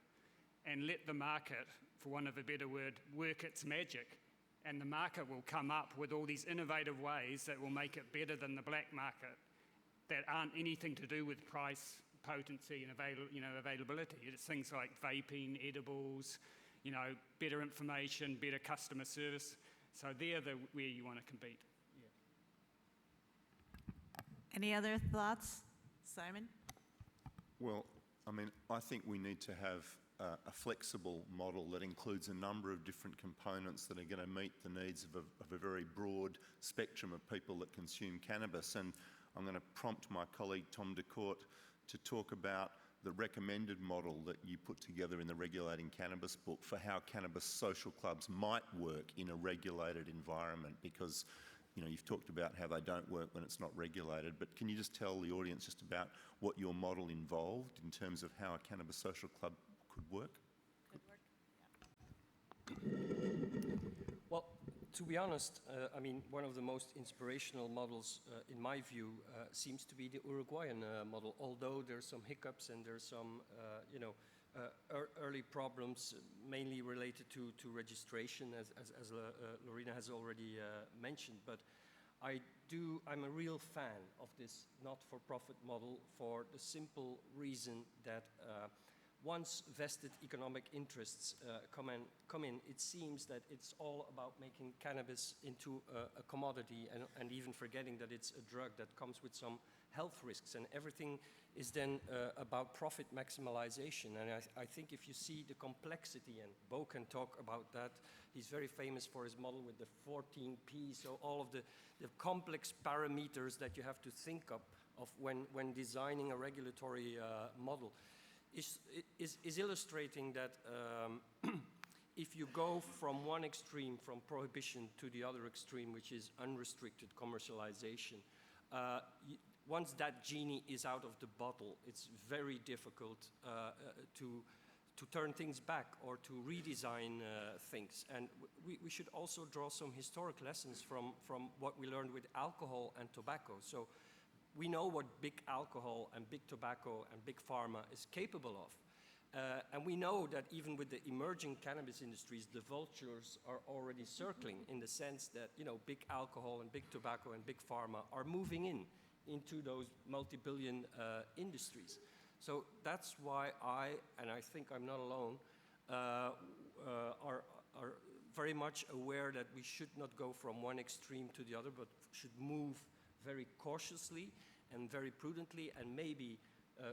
and let the market, for want of a better word, work its magic. And the market will come up with all these innovative ways that will make it better than the black market. that aren't anything to do with price, potency, and availability. It's things like vaping, edibles, better information, better customer service. So they're where you want to compete. Any other thoughts? Simon? Well, I mean, I think we need to have a flexible model that includes a number of different components that are going to meet the needs of a very broad spectrum of people that consume cannabis. And I'm going to prompt my colleague Tom DeCourt to talk about the recommended model that you put together in the Regulating Cannabis book for how cannabis social clubs might work in a regulated environment, because you've talked about how they don't work when it's not regulated, but can you just tell the audience just about what your model involved in terms of how a cannabis social club could work? Well, to be honest, I mean, one of the most inspirational models, in my view, seems to be the Uruguayan model, although there's some hiccups and there's some, early problems, mainly related to registration, as Lorena has already mentioned. But I'm a real fan of this not-for-profit model for the simple reason that once vested economic interests come in, it seems that it's all about making cannabis into a commodity, and even forgetting that it's a drug that comes with some health risks, and everything is then about profit maximization. And I think if you see the complexity, and Bo can talk about that, he's very famous for his model with the 14 Ps, so all of the complex parameters that you have to think of when designing a regulatory model, is illustrating that if you go from one extreme, from prohibition, to the other extreme, which is unrestricted commercialization, once that genie is out of the bottle, it's very difficult to turn things back or to redesign things. And we should also draw some historic lessons from what we learned with alcohol and tobacco. So we know what big alcohol and big tobacco and big pharma is capable of. And we know that even with the emerging cannabis industries, the vultures are already circling, in the sense that, big alcohol and big tobacco and big pharma are moving into those multi-billion industries. So that's why and I think I'm not alone, are very much aware that we should not go from one extreme to the other, but should move very cautiously and very prudently, and maybe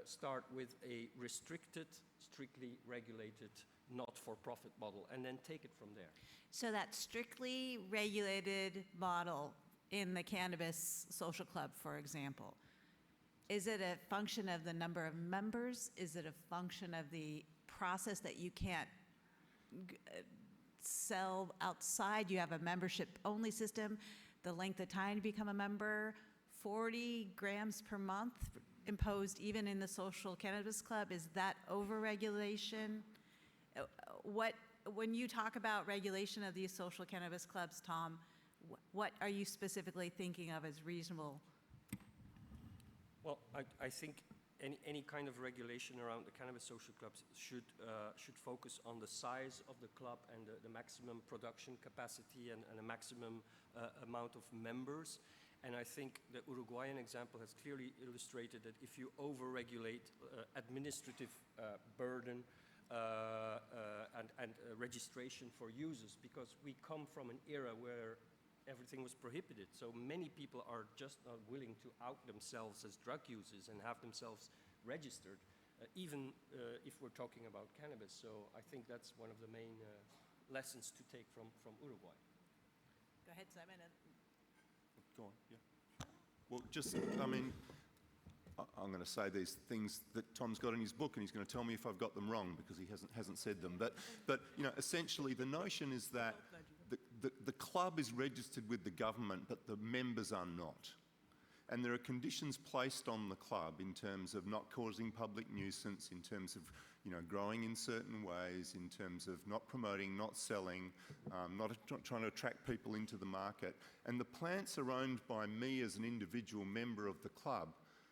start with a restricted, strictly regulated, not-for-profit model, and then take it from there. So that strictly regulated model in the cannabis social club, for example, is it a function of the number of members? Is it a function of the process that you can't sell outside? You have a membership-only system, the length of time to become a member, 40 grams per month imposed even in the social cannabis club. Is that over-regulation? When you talk about regulation of these social cannabis clubs, Tom, what are you specifically thinking of as reasonable? Well, I think any kind of regulation around the cannabis social clubs should focus on the size of the club and the maximum production capacity and a maximum amount of members. And I think the Uruguayan example has clearly illustrated that if you over-regulate administrative burden and registration for users, because we come from an era where everything was prohibited. So many people are just not willing to out themselves as drug users and have themselves registered, even if we're talking about cannabis. So I think that's one of the main lessons to take from Uruguay. Go ahead, Simon. Go on, yeah. Well, I'm going to say these things that Tom's got in his book, and he's going to tell me if I've got them wrong, because he hasn't said them. But essentially the notion is that the club is registered with the government, but the members are not. And there are conditions placed on the club in terms of not causing public nuisance, in terms of growing in certain ways, in terms of not promoting, not selling, not trying to attract people into the market. And the plants are owned by me as an individual member of the club.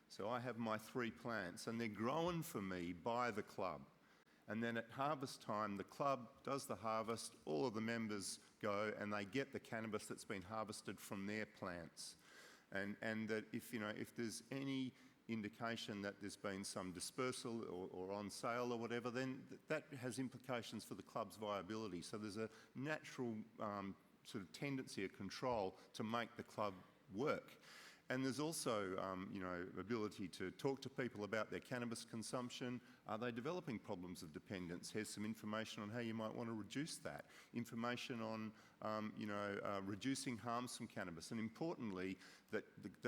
So I have my 3 plants, and they're grown for me by the club. And then at harvest time, the club does the harvest, all of the members go and they get the cannabis that's been harvested from their plants. and that if there's any indication that there's been some dispersal or on sale or whatever, then that has implications for the club's viability. So there's a natural sort of tendency, a control to make the club work. And there's also, ability to talk to people about their cannabis consumption. Are they developing problems of dependence? Here's some information on how you might want to reduce that. Information on, reducing harms from cannabis. And importantly, that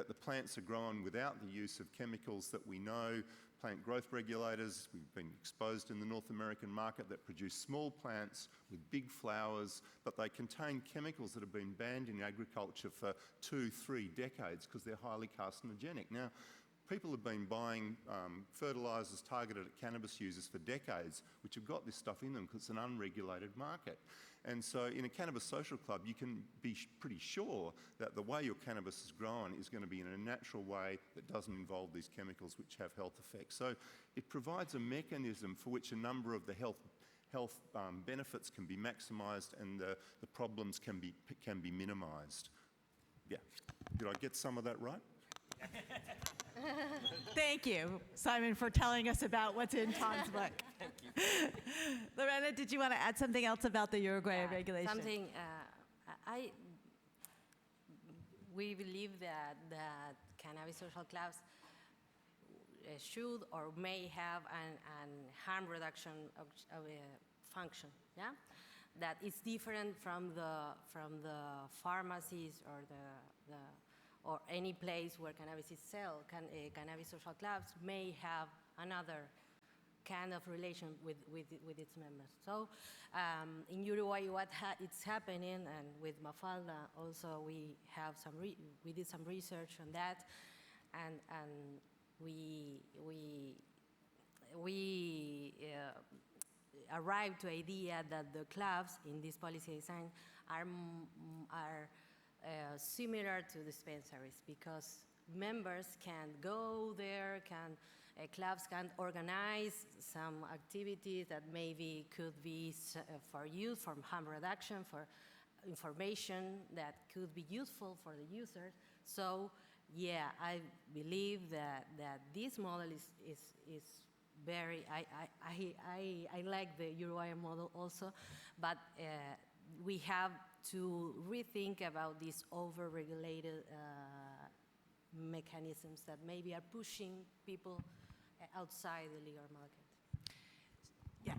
the plants are grown without the use of chemicals that we know. Plant growth regulators, we've been exposed in the North American market that produce small plants with big flowers, but they contain chemicals that have been banned in agriculture for 2-3 decades because they're highly carcinogenic. Now, people have been buying fertilisers targeted at cannabis users for decades, which have got this stuff in them because it's an unregulated market. And so in a cannabis social club, you can be pretty sure that the way your cannabis is grown is going to be in a natural way that doesn't involve these chemicals which have health effects. So it provides a mechanism for which a number of the health benefits can be maximised and the problems can be minimised. Yeah. Did I get some of that right? Thank you, Simon, for telling us about what's in Tom's book. Thank you. Lorena, did you want to add something else about the Uruguay regulation? Something, we believe that cannabis social clubs should or may have an harm reduction function, yeah? That is different from the pharmacies or any place where cannabis is sold. Cannabis social clubs may have another kind of relation with its members. So in Uruguay, it's happening, and with Mafalda also, we did some research on that, and we arrived to idea that the clubs in this policy design are similar to dispensaries, because members can go there, clubs can organize some activities that maybe could be for youth, for harm reduction, for information that could be useful for the users. So yeah, I believe that this model is very, I like the Uruguayan model also, but we have to rethink about these over-regulated mechanisms that maybe are pushing people outside the legal market. Yeah.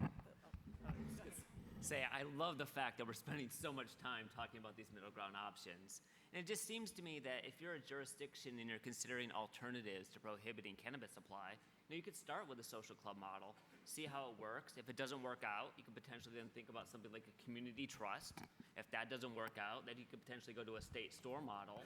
Say, I love the fact that we're spending so much time talking about these middle ground options. And it just seems to me that if you're a jurisdiction and you're considering alternatives to prohibiting cannabis supply, you could start with a social club model, see how it works. If it doesn't work out, you could potentially then think about something like a community trust. If that doesn't work out, then you could potentially go to a state store model.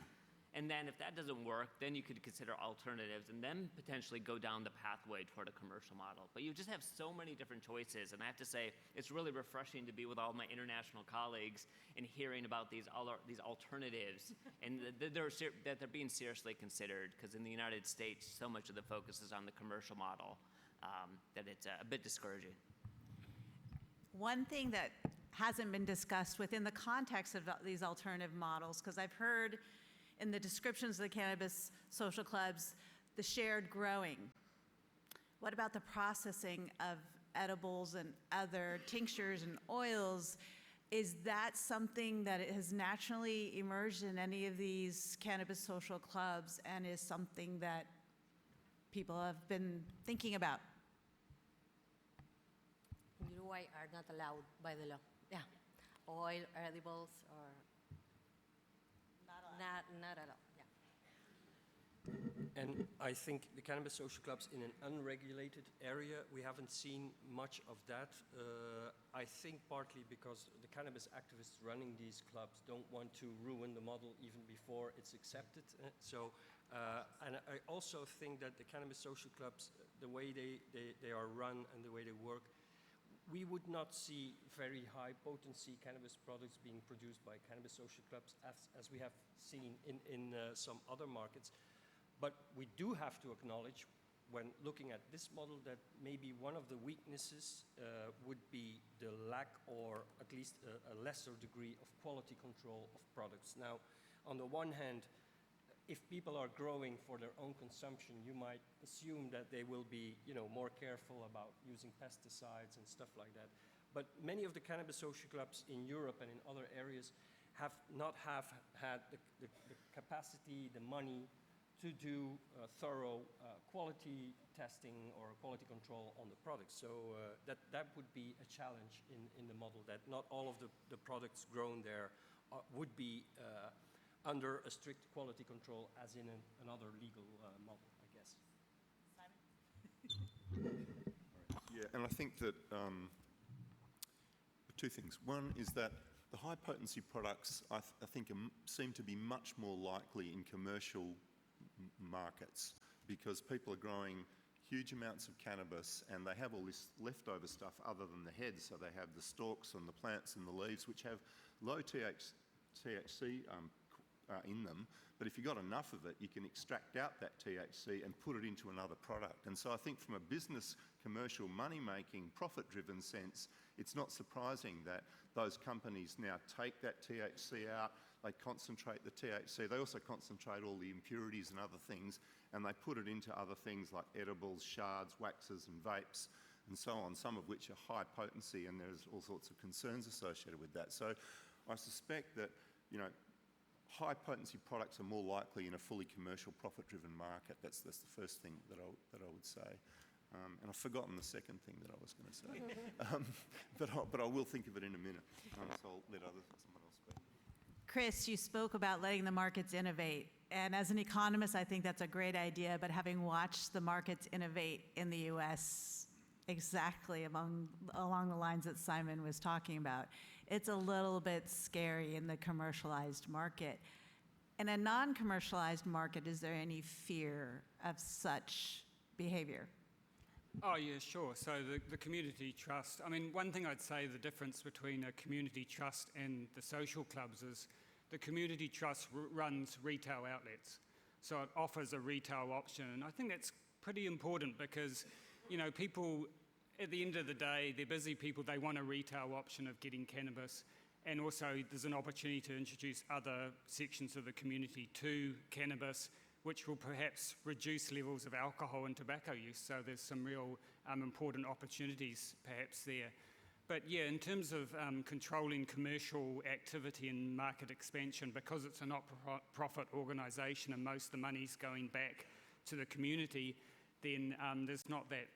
And then if that doesn't work, then you could consider alternatives and then potentially go down the pathway toward a commercial model. But you just have so many different choices. And I have to say, it's really refreshing to be with all my international colleagues and hearing about these alternatives and that they're being seriously considered. Because in the United States, so much of the focus is on the commercial model that it's a bit discouraging. One thing that hasn't been discussed within the context of these alternative models, because I've heard in the descriptions of the cannabis social clubs, the shared growing. What about the processing of edibles and other tinctures and oils? Is that something that has naturally emerged in any of these cannabis social clubs and is something that people have been thinking about? In Uruguay are not allowed by the law. Yeah, oil, edibles, or not at all. Yeah. And I think the cannabis social clubs in an unregulated area, we haven't seen much of that. I think partly because the cannabis activists running these clubs don't want to ruin the model even before it's accepted. And I also think that the cannabis social clubs, the way they are run and the way they work, we would not see very high potency cannabis products being produced by cannabis social clubs as we have seen in some other markets. But we do have to acknowledge, when looking at this model, that maybe one of the weaknesses would be the lack, or at least a lesser degree of quality control of products. Now, on the one hand, if people are growing for their own consumption, you might assume that they will be, more careful about using pesticides and stuff like that. But many of the cannabis social clubs in Europe and in other areas have not had the capacity, the money to do thorough quality testing or quality control on the products. So that would be a challenge in the model, that not all of the products grown there would be under a strict quality control as in another legal model, I guess. Yeah, and I think that two things. One is that the high potency products, I think, seem to be much more likely in commercial markets because people are growing huge amounts of cannabis and they have all this leftover stuff other than the heads. So they have the stalks and the plants and the leaves, which have low THC in them, but if you've got enough of it, you can extract out that THC and put it into another product. And so I think from a business, commercial, money-making, profit-driven sense, it's not surprising that those companies now take that THC out, they concentrate the THC, they also concentrate all the impurities and other things, and they put it into other things like edibles, shards, waxes and vapes, and so on, some of which are high potency, and there's all sorts of concerns associated with that. So I suspect that, high potency products are more likely in a fully commercial, profit-driven market. That's the first thing that I would say. And I've forgotten the second thing that I was going to say, but I will think of it in a minute. So I'll let someone else speak. Chris, you spoke about letting the markets innovate. And as an economist, I think that's a great idea. But having watched the markets innovate in the U.S. exactly along the lines that Simon was talking about, it's a little bit scary in the commercialized market. In a non-commercialized market, is there any fear of such behavior? Oh, yeah, sure. So the community trust, I mean, one thing I'd say the difference between a community trust and the social clubs is the community trust runs retail outlets. So it offers a retail option. And I think that's pretty important because, people, at the end of the day, they're busy people, they want a retail option of getting cannabis. And also there's an opportunity to introduce other sections of the community to cannabis, which will perhaps reduce levels of alcohol and tobacco use. So there's some real important opportunities perhaps there. But yeah, in terms of controlling commercial activity and market expansion, because it's a not-for-profit organisation and most of the money's going back to the community, then there's not that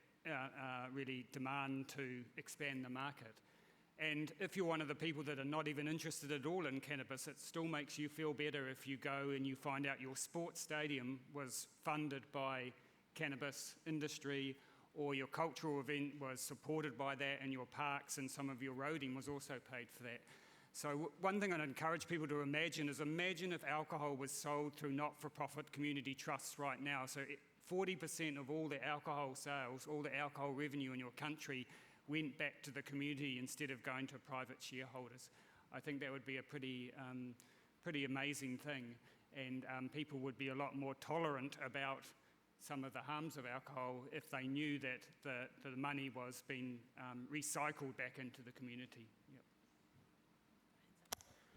really demand to expand the market. And if you're one of the people that are not even interested at all in cannabis, it still makes you feel better if you go and you find out your sports stadium was funded by cannabis industry, or your cultural event was supported by that, and your parks and some of your roading was also paid for that. So one thing I'd encourage people to imagine is imagine if alcohol was sold through not-for-profit community trusts right now. So 40% of all the alcohol sales, all the alcohol revenue in your country went back to the community instead of going to private shareholders. I think that would be a pretty amazing thing, and people would be a lot more tolerant about some of the harms of alcohol if they knew that the money was being recycled back into the community. Yep.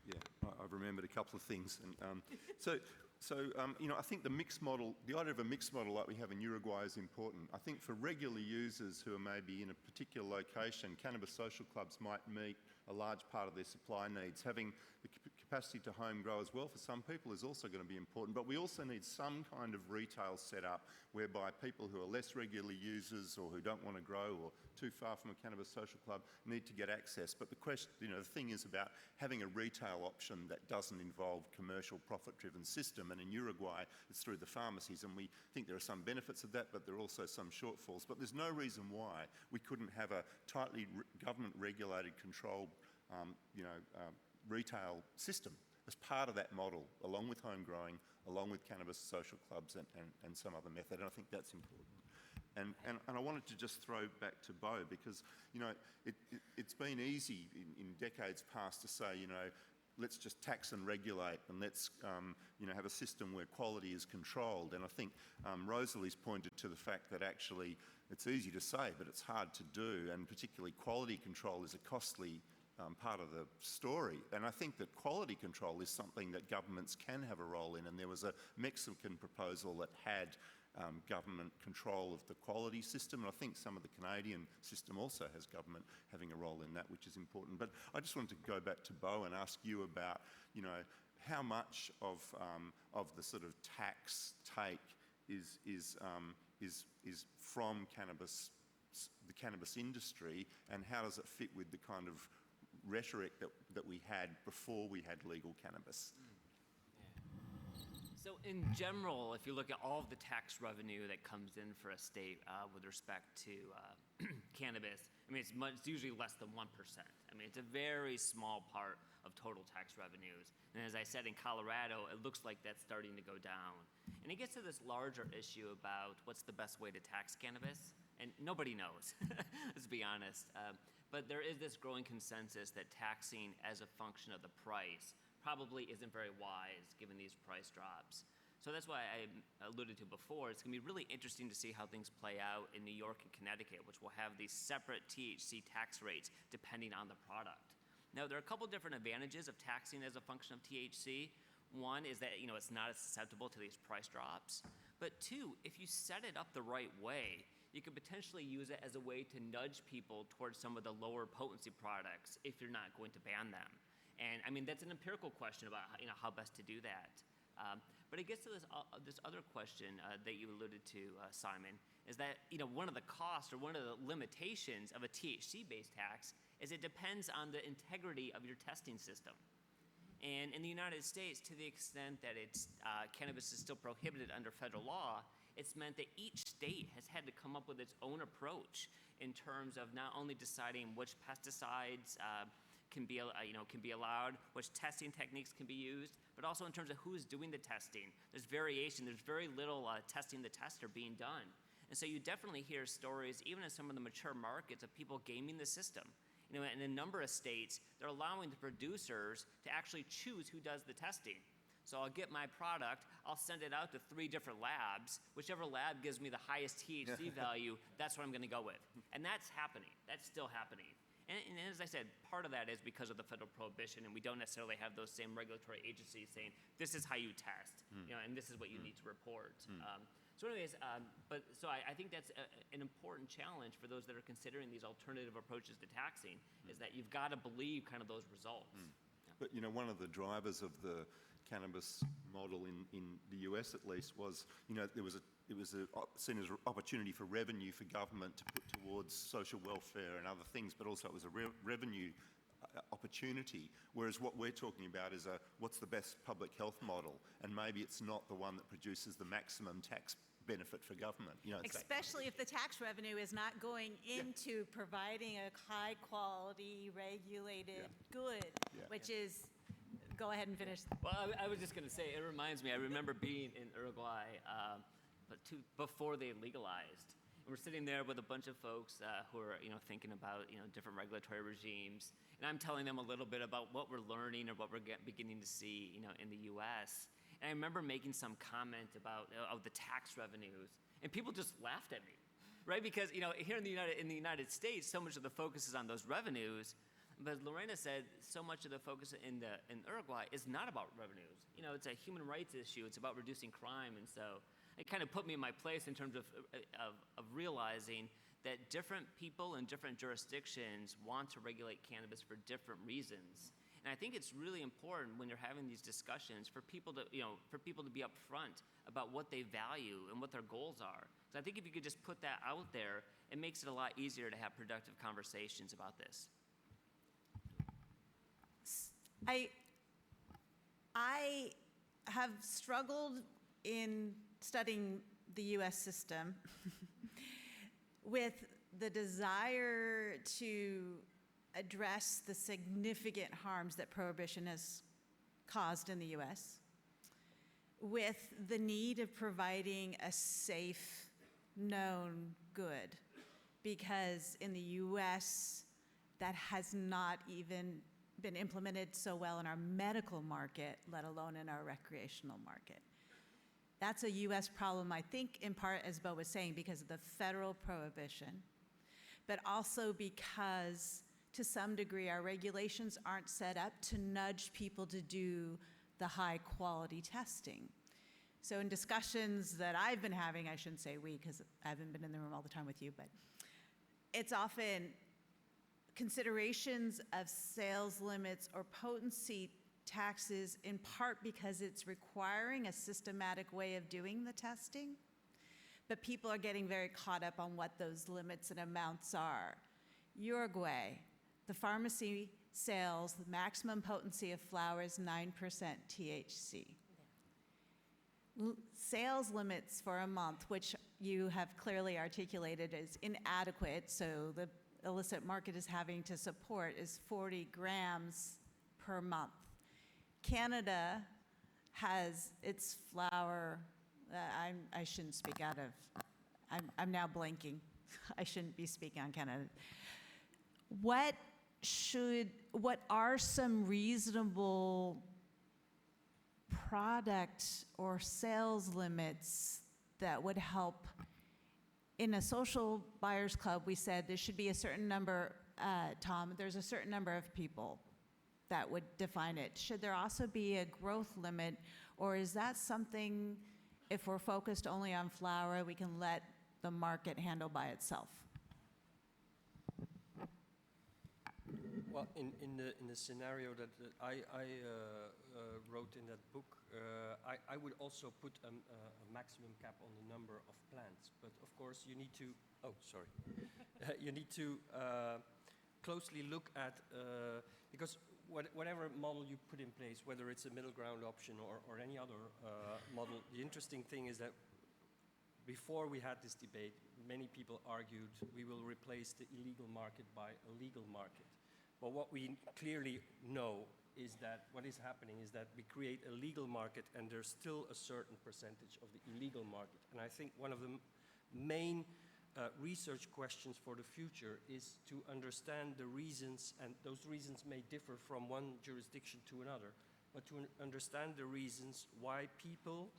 Yeah, I've remembered a couple of things. And, I think the mixed model, the idea of a mixed model like we have in Uruguay is important. I think for regular users who are maybe in a particular location, cannabis social clubs might meet a large part of their supply needs. Having the capacity to home grow as well for some people is also going to be important, but we also need some kind of retail set up whereby people who are less regular users or who don't want to grow or too far from a cannabis social club need to get access. But the question, the thing is about having a retail option that doesn't involve commercial profit-driven system, and in Uruguay it's through the pharmacies, and we think there are some benefits of that, but there are also some shortfalls. But there's no reason why we couldn't have a tightly government-regulated, controlled retail system as part of that model, along with home growing, along with cannabis social clubs and some other method, and I think that's important. And I wanted to just throw back to Bo because, it's been easy in decades past to say, let's just tax and regulate and let's, have a system where quality is controlled. And I think Rosalie's pointed to the fact that actually it's easy to say, but it's hard to do, and particularly quality control is a costly part of the story. And I think that quality control is something that governments can have a role in. And there was a Mexican proposal that had government control of the quality system. And I think some of the Canadian system also has government having a role in that, which is important. But I just wanted to go back to Bo and ask you about, you know, how much of the sort of tax take is from cannabis, the cannabis industry, and how does it fit with the kind of rhetoric that we had before we had legal cannabis? So in general, if you look at all of the tax revenue that comes in for a state with respect to cannabis, I mean, it's usually less than 1%. I mean, it's a very small part of total tax revenues. And as I said, in Colorado, it looks like that's starting to go down. And it gets to this larger issue about what's the best way to tax cannabis. And nobody knows, let's be honest. But there is this growing consensus that taxing as a function of the price probably isn't very wise given these price drops. So that's why I alluded to before, it's gonna be really interesting to see how things play out in New York and Connecticut, which will have these separate THC tax rates depending on the product. Now, there are a couple different advantages of taxing as a function of THC. One is that, you know, it's not as susceptible to these price drops. But two, if you set it up the right way, you could potentially use it as a way to nudge people towards some of the lower potency products if you're not going to ban them. And I mean, that's an empirical question about, you know, how best to do that. But it gets to this other question that you alluded to, Simon, is that, you know, one of the costs or one of the limitations of a THC-based tax is it depends on the integrity of your testing system. And in the United States, to the extent that cannabis is still prohibited under federal law, it's meant that each state has had to come up with its own approach in terms of not only deciding which pesticides can be allowed, which testing techniques can be used, but also in terms of who's doing the testing. There's variation. There's very little testing the tester being done. And so you definitely hear stories, even in some of the mature markets, of people gaming the system. You know, in a number of states, they're allowing the producers to actually choose who does the testing. So I'll get my product, I'll send it out to 3 different labs. Whichever lab gives me the highest THC value, that's what I'm gonna go with. And that's happening. That's still happening. And as I said, part of that is because of the federal prohibition, and we don't necessarily have those same regulatory agencies saying, this is how you test, you know, and this is what you need to report. So anyways, I think that's an important challenge for those that are considering these alternative approaches to taxing, is that you've got to believe kind of those results. Yeah. But, you know, one of the drivers of the cannabis model in the US at least was, you know, it was seen as an opportunity for revenue for government to put towards social welfare and other things, but also it was a revenue opportunity, whereas what we're talking about is what's the best public health model, and maybe it's not the one that produces the maximum tax benefit for government. You know, Especially if the tax revenue is not going into providing a high quality regulated good, which is, go ahead and finish. Well, I was just going to say, it reminds me, I remember being in Uruguay before they legalized. And we're sitting there with a bunch of folks who are, you know, thinking about, you know, different regulatory regimes. And I'm telling them a little bit about what we're learning or what we're beginning to see, you know, in the U.S. And I remember making some comment about the tax revenues, and people just laughed at me, right? Because, you know, here in the United States, so much of the focus is on those revenues. But as Lorena said, so much of the focus in Uruguay is not about revenues. You know, it's a human rights issue. It's about reducing crime. And so it kind of put me in my place in terms of realizing that different people in different jurisdictions want to regulate cannabis for different reasons. And I think it's really important when you're having these discussions for people to, you know, be upfront about what they value and what their goals are. So I think if you could just put that out there, it makes it a lot easier to have productive conversations about this. I have struggled in studying the US system with the desire to address the significant harms that prohibition has caused in the US, with the need of providing a safe, known good, because in the US, that has not even been implemented so well in our medical market, let alone in our recreational market. That's a US problem, I think, in part, as Bo was saying, because of the federal prohibition, but also because, to some degree, our regulations aren't set up to nudge people to do the high quality testing. So in discussions that I've been having, I shouldn't say we because I haven't been in the room all the time with you, but it's often considerations of sales limits or potency taxes in part because it's requiring a systematic way of doing the testing. But people are getting very caught up on what those limits and amounts are. Uruguay, the pharmacy sales, the maximum potency of flower is 9% THC. Sales limits for a month, which you have clearly articulated as inadequate, so the illicit market is having to support, is 40 grams per month. Canada has its flower, I shouldn't speak out of, I'm now blanking. I shouldn't be speaking on Canada. What are some reasonable product or sales limits that would help? In a social buyers club, we said there should be a certain number, Tom, there's a certain number of people that would define it. Should there also be a growth limit, or is that something, if we're focused only on flower, we can let the market handle by itself? Well, in the scenario that I wrote in that book, I would also put a maximum cap on the number of plants. But of course, you need to. Oh, sorry. You need to closely look at because whatever model you put in place, whether it's a middle ground option or any other model, the interesting thing is that before we had this debate, many people argued we will replace the illegal market by a legal market. But what we clearly know is that what is happening is that we create a legal market and there's still a certain percentage of the illegal market. And I think one of the main research questions for the future is to understand the reasons, and those reasons may differ from one jurisdiction to another, but to understand the reasons why people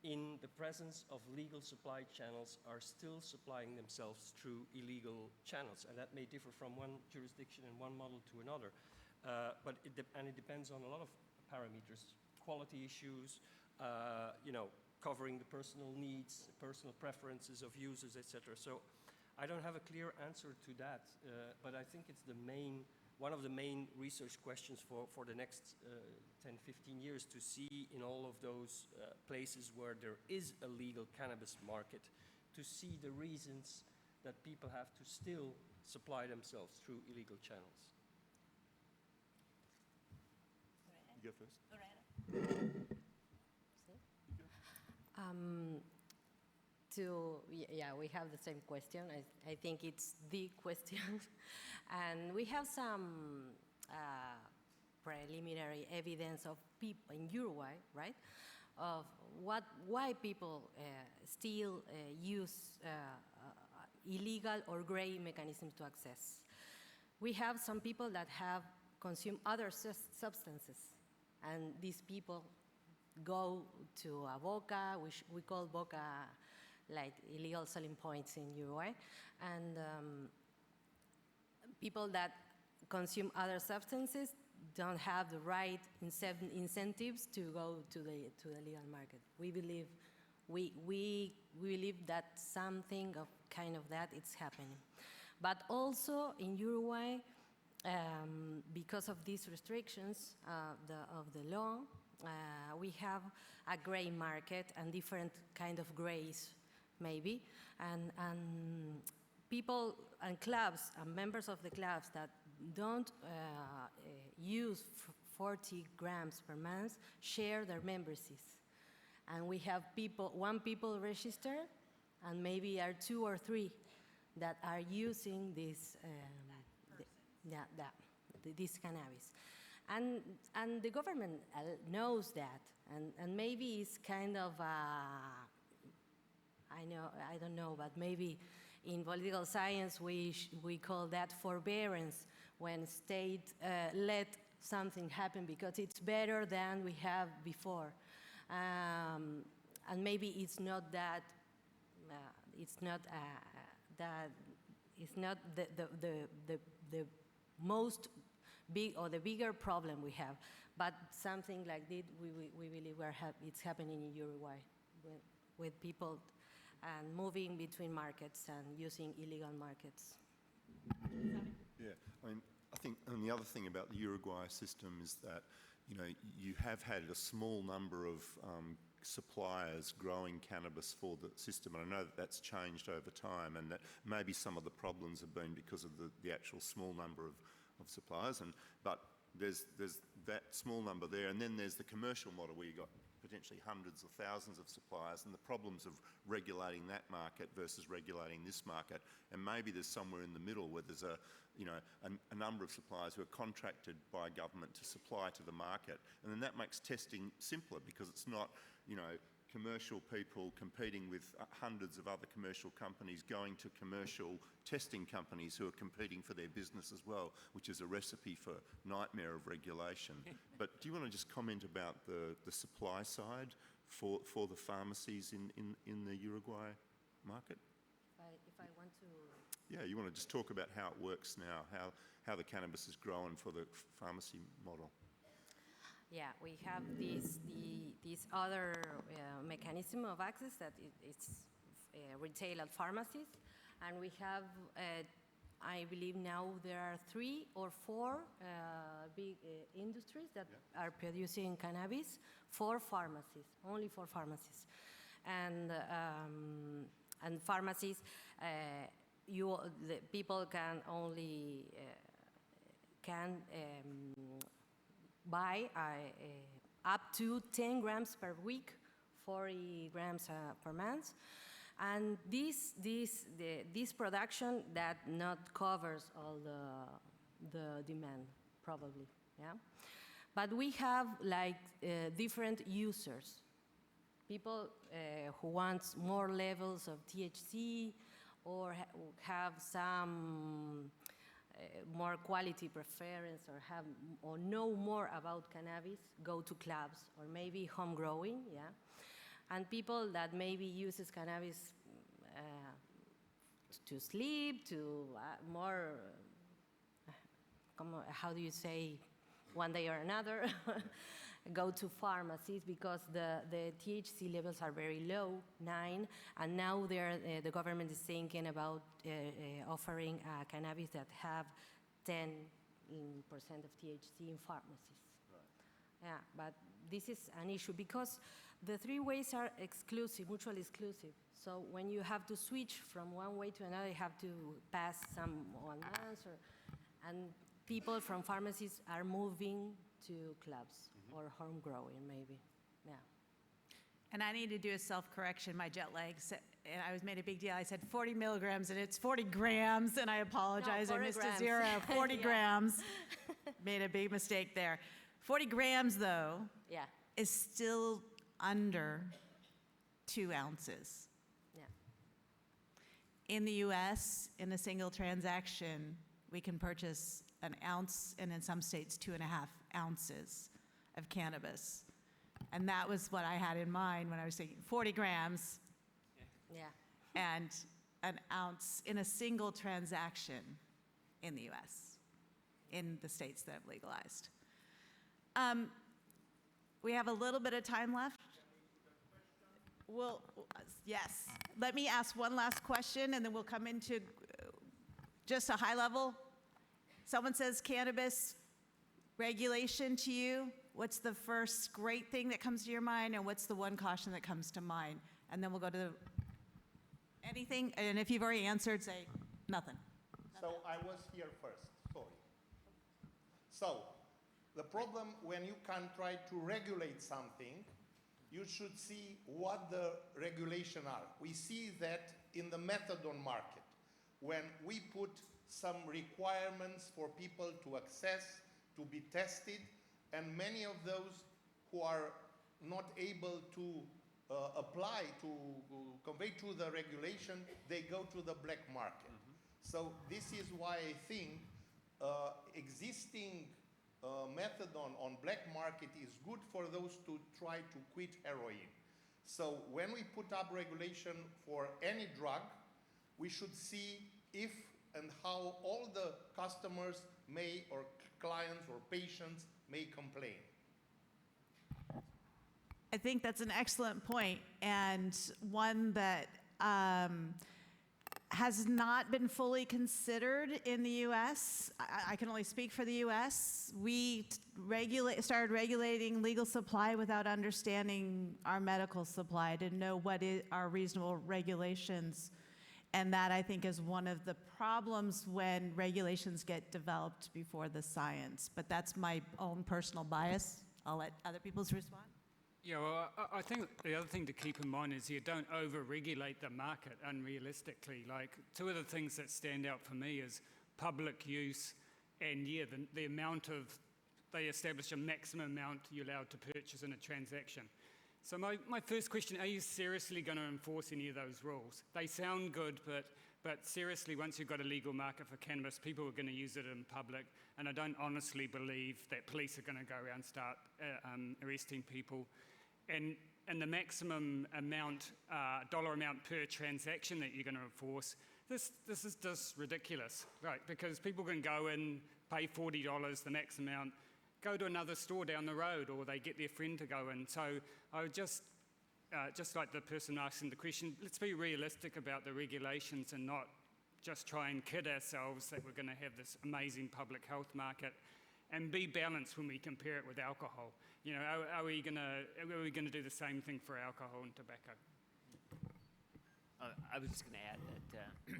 in the presence of legal supply channels are still supplying themselves through illegal channels. And that may differ from one jurisdiction and one model to another. But it depends on a lot of parameters, quality issues, covering the personal needs, personal preferences of users, etc. So I don't have a clear answer to that, but I think it's one of the main research questions for the next 10, 15 years, to see in all of those places where there is a legal cannabis market, to see the reasons that people have to still supply themselves through illegal channels. You go first. We have the same question. I think it's the question. And we have some preliminary evidence of people in Uruguay, right? Of why people still use illegal or gray mechanisms to access. We have some people that have consumed other substances, and these people go to a boca, which we call boca, like illegal selling points in Uruguay, and people that consume other substances don't have the right incentives to go to the legal market. We believe that something of kind of that is happening, but also in Uruguay, because of these restrictions of the law, we have a gray market and different kind of grays, maybe, and people and clubs and members of the clubs that don't use 40 grams per month share their memberships. And we have one people registered, and maybe are 2 or 3 that are using this this cannabis. And the government knows that, and maybe it's kind of I don't know, but maybe in political science we call that forbearance, when state let something happen because it's better than we have before, and maybe it's not that the most big or the bigger problem we have. But something like this, we believe it's happening in Uruguay with people and moving between markets and using illegal markets. Yeah, I mean, I think, and the other thing about the Uruguay system is that, you know, you have had a small number of suppliers growing cannabis for the system, and I know that that's changed over time, and that maybe some of the problems have been because of the actual small number of suppliers, but there's that small number there, and then there's the commercial model where you've got potentially hundreds of thousands of suppliers, and the problems of regulating that market versus regulating this market. And maybe there's somewhere in the middle where there's a number of suppliers who are contracted by government to supply to the market, and then that makes testing simpler because it's not, you know, commercial people competing with hundreds of other commercial companies going to commercial testing companies who are competing for their business as well, which is a recipe for nightmare of regulation. But do you want to just comment about the supply side for the pharmacies in the Uruguay market? If I want to... Yeah, you want to just talk about how it works now, how the cannabis is grown for the pharmacy model. Yeah, we have this other mechanism of access that it's retail at pharmacies, and we have, I believe now there are 3 or 4 big industries that are producing cannabis for pharmacies, only for pharmacies, and pharmacies, the people can only buy up to 10 grams per week, 40 grams per month, and this production that not covers all the demand probably, yeah. But we have like different users, people who want more levels of THC or have some more quality preference or know more about cannabis, go to clubs or maybe home growing, yeah. And people that maybe uses cannabis to sleep, to more, how do you say, one day or another, go to pharmacies because the THC levels are very low, 9, and now the government is thinking about offering cannabis that have 10% of THC in pharmacies. Right. Yeah, but this is an issue because the 3 ways are exclusive, mutually exclusive. So when you have to switch from one way to another, you have to pass some 1 month, and people from pharmacies are moving to clubs or home growing, maybe. Yeah. And I need to do a self-correction. My jet lag, and I was made a big deal. I said 40 milligrams, and it's 40 grams, and I apologize. No, I missed grams. a 0. 40 Yeah. grams. Made a big mistake there. 40 grams, though, Yeah. is still under 2 ounces. Yeah. In the U.S., in a single transaction, we can purchase an ounce, and in some states, 2.5 ounces of cannabis. And that was what I had in mind when I was saying 40 grams Yeah. and an ounce in a single transaction in the U.S., in the states that have legalized. We have a little bit of time left. Well, yes. Let me ask one last question, and then we'll come into just a high level. Someone says cannabis regulation to you. What's the first great thing that comes to your mind, and what's the one caution that comes to mind? And then we'll go to anything, and if you've already answered, say nothing. So I was here first, sorry. So the problem when you can try to regulate something, you should see what the regulation are. We see that in the methadone market, when we put some requirements for people to access, to be tested, and many of those who are not able to apply, to convey to the regulation, they go to the black market. So this is why I think existing methadone on black market is good for those to try to quit heroin. So when we put up regulation for any drug, we should see if and how all the customers may, or clients or patients may complain. I think that's an excellent point, and one that has not been fully considered in the U.S. I can only speak for the U.S. We started regulating legal supply without understanding our medical supply, to know what are reasonable regulations. And that, I think, is one of the problems when regulations get developed before the science. But that's my own personal bias. I'll let other people respond. Yeah, well, I think the other thing to keep in mind is you don't over-regulate the market unrealistically. Like, two of the things that stand out for me is public use and, yeah, the amount of, they establish a maximum amount you're allowed to purchase in a transaction. So my first question, are you seriously going to enforce any of those rules? They sound good, but seriously, once you've got a legal market for cannabis, people are going to use it in public, and I don't honestly believe that police are going to go around and start arresting people. And the maximum amount, dollar amount per transaction that you're going to enforce, this is just ridiculous, right? Because people can go in, pay $40, the max amount, go to another store down the road, or they get their friend to go in. So I would just like the person asking the question, let's be realistic about the regulations and not just try and kid ourselves that we're going to have this amazing public health market, and be balanced when we compare it with alcohol. You know, are we going to do the same thing for alcohol and tobacco? I was just going to add that,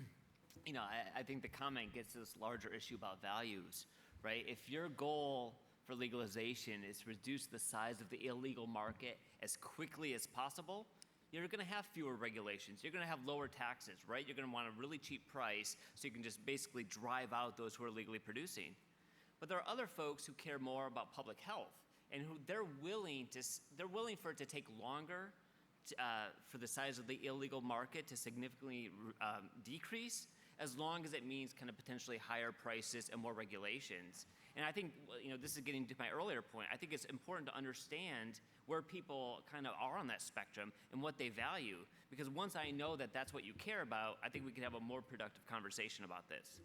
you know, I think the comment gets to this larger issue about values, right? If your goal for legalization is to reduce the size of the illegal market as quickly as possible, you're going to have fewer regulations. You're going to have lower taxes, right? You're going to want a really cheap price so you can just basically drive out those who are legally producing. But there are other folks who care more about public health, and who they're willing for it to take longer for the size of the illegal market to significantly decrease, as long as it means kind of potentially higher prices and more regulations. And I think, you know, this is getting to my earlier point. I think it's important to understand where people kind of are on that spectrum and what they value, because once I know that that's what you care about, I think we can have a more productive conversation about this.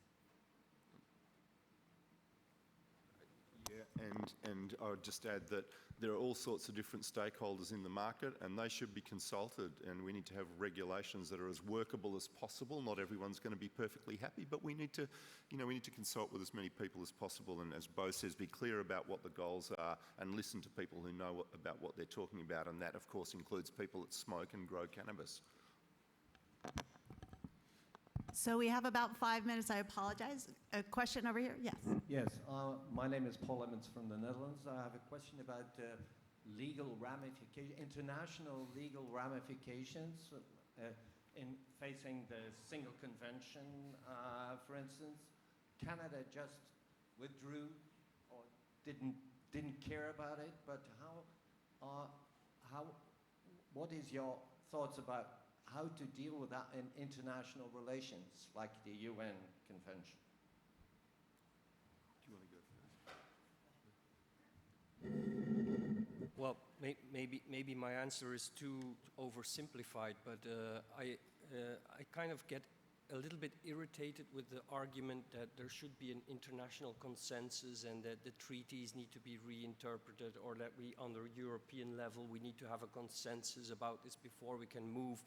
Yeah, and I would just add that there are all sorts of different stakeholders in the market, and they should be consulted, and we need to have regulations that are as workable as possible. Not everyone's going to be perfectly happy, but we need to, you know, we need to consult with as many people as possible, and as Bo says, be clear about what the goals are and listen to people who know about what they're talking about, and that, of course, includes people that smoke and grow cannabis. So we have about 5 minutes. I apologize. A question over here? Yes. Yes, my name is Paul Emmons from the Netherlands. I have a question about legal ramifications, international legal ramifications in facing the single convention, for instance. Canada just withdrew or didn't care about it, but what is your thoughts about how to deal with that in international relations, like the UN Convention? Do you want to go first? Well, maybe my answer is too oversimplified, but I kind of get a little bit irritated with the argument that there should be an international consensus and that the treaties need to be reinterpreted, or that we, on the European level, we need to have a consensus about this before we can move.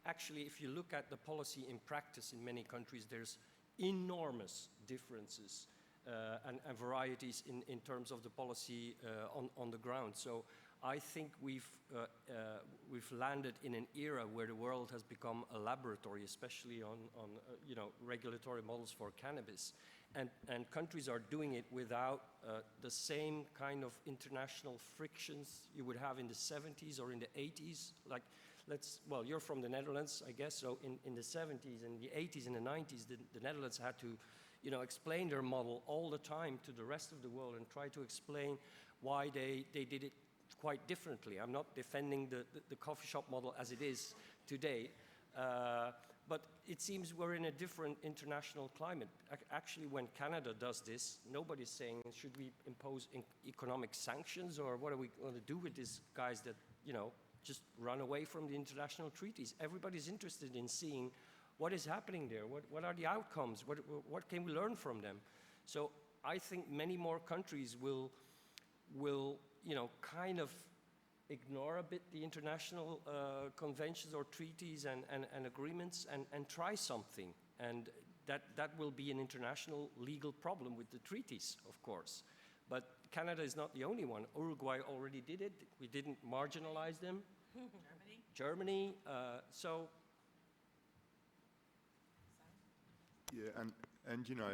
Actually, if you look at the policy in practice in many countries, there's enormous differences and varieties in terms of the policy on the ground. So I think we've landed in an era where the world has become a laboratory, especially on you know, regulatory models for cannabis. And countries are doing it without the same kind of international frictions you would have in the 70s or in the 80s. Like, well, you're from the Netherlands, I guess, so in the 70s and the 80s and the 90s, the Netherlands had to, you know, explain their model all the time to the rest of the world and try to explain why they did it quite differently. I'm not defending the coffee shop model as it is today, but it seems we're in a different international climate. Actually, when Canada does this, nobody's saying, should we impose economic sanctions, or what are we going to do with these guys that, you know, just run away from the international treaties? Everybody's interested in seeing what is happening there. What are the outcomes? What can we learn from them? So I think many more countries will kind of ignore a bit the international conventions or treaties and agreements and try something. And that will be an international legal problem with the treaties, of course. But Canada is not the only one. Uruguay already did it. We didn't marginalize them. Germany. So. Yeah, and you know,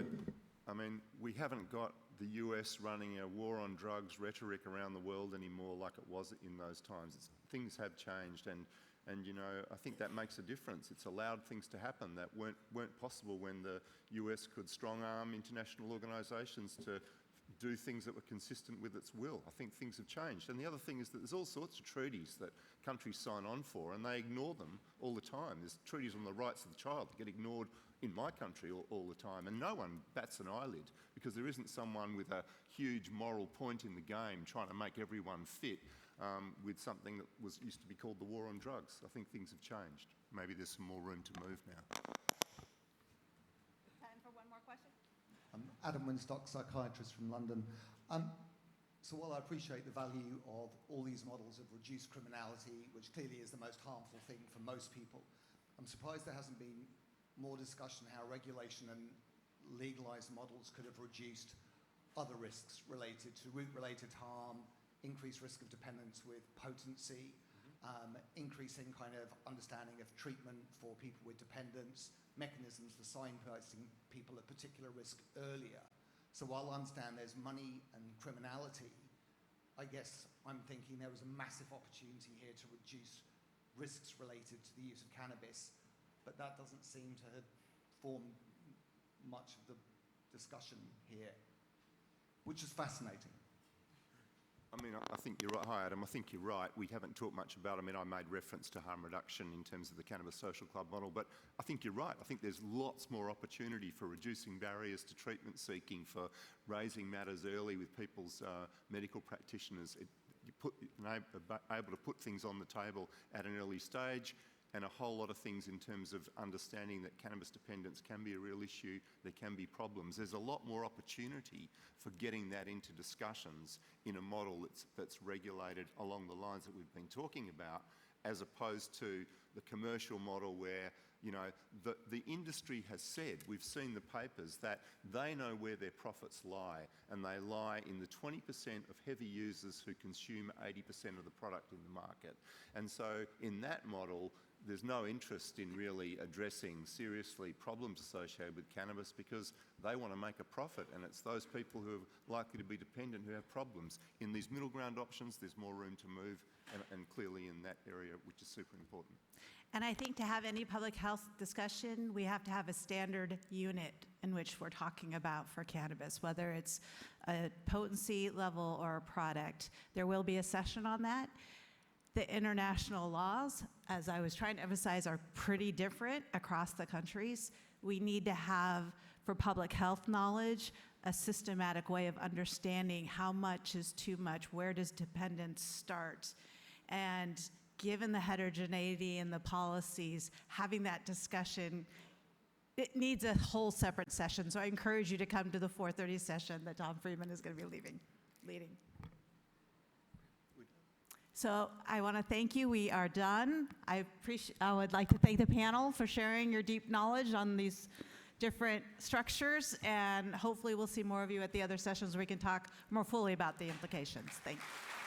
I mean, we haven't got the US running a war on drugs rhetoric around the world anymore like it was in those times. Things have changed, and you know, I think that makes a difference. It's allowed things to happen that weren't possible when the US could strong-arm international organisations to do things that were consistent with its will. I think things have changed. And the other thing is that there's all sorts of treaties that countries sign on for, and they ignore them all the time. There's treaties on the rights of the child that get ignored in my country all the time, and no one bats an eyelid because there isn't someone with a huge moral point in the game trying to make everyone fit with something that used to be called the war on drugs. I think things have changed. Maybe there's some more room to move now. Time for one more question? I'm Adam Winstock, psychiatrist from London. So while I appreciate the value of all these models of reduced criminality, which clearly is the most harmful thing for most people, I'm surprised there hasn't been more discussion how regulation and legalised models could have reduced other risks related to route-related harm, increased risk of dependence with potency, increasing kind of understanding of treatment for people with dependence, mechanisms for signposting people at particular risk earlier. So while I understand there's money and criminality, I guess I'm thinking there was a massive opportunity here to reduce risks related to the use of cannabis, but that doesn't seem to have formed much of the discussion here, which is fascinating. I mean, I think you're right. Hi, Adam. I think you're right. We haven't talked much about it. I mean, I made reference to harm reduction in terms of the Cannabis Social Club model, but I think you're right. I think there's lots more opportunity for reducing barriers to treatment seeking, for raising matters early with people's medical practitioners. You're able to put things on the table at an early stage, and a whole lot of things in terms of understanding that cannabis dependence can be a real issue, there can be problems. There's a lot more opportunity for getting that into discussions in a model that's regulated along the lines that we've been talking about, as opposed to the commercial model where, you know, the industry has said, we've seen the papers, that they know where their profits lie, and they lie in the 20% of heavy users who consume 80% of the product in the market. And so in that model, there's no interest in really addressing seriously problems associated with cannabis because they want to make a profit, and it's those people who are likely to be dependent who have problems. In these middle ground options, there's more room to move, and clearly in that area, which is super important. And I think to have any public health discussion, we have to have a standard unit in which we're talking about for cannabis, whether it's a potency level or a product. There will be a session on that. The international laws, as I was trying to emphasize, are pretty different across the countries. We need to have, for public health knowledge, a systematic way of understanding how much is too much, where does dependence start. And given the heterogeneity in the policies, having that discussion, it needs a whole separate session. So I encourage you to come to the 4:30 session that Tom Friedman is going to be leading. So I want to thank you. We are done. I would like to thank the panel for sharing your deep knowledge on these different structures, and hopefully we'll see more of you at the other sessions where we can talk more fully about the implications. Thank you.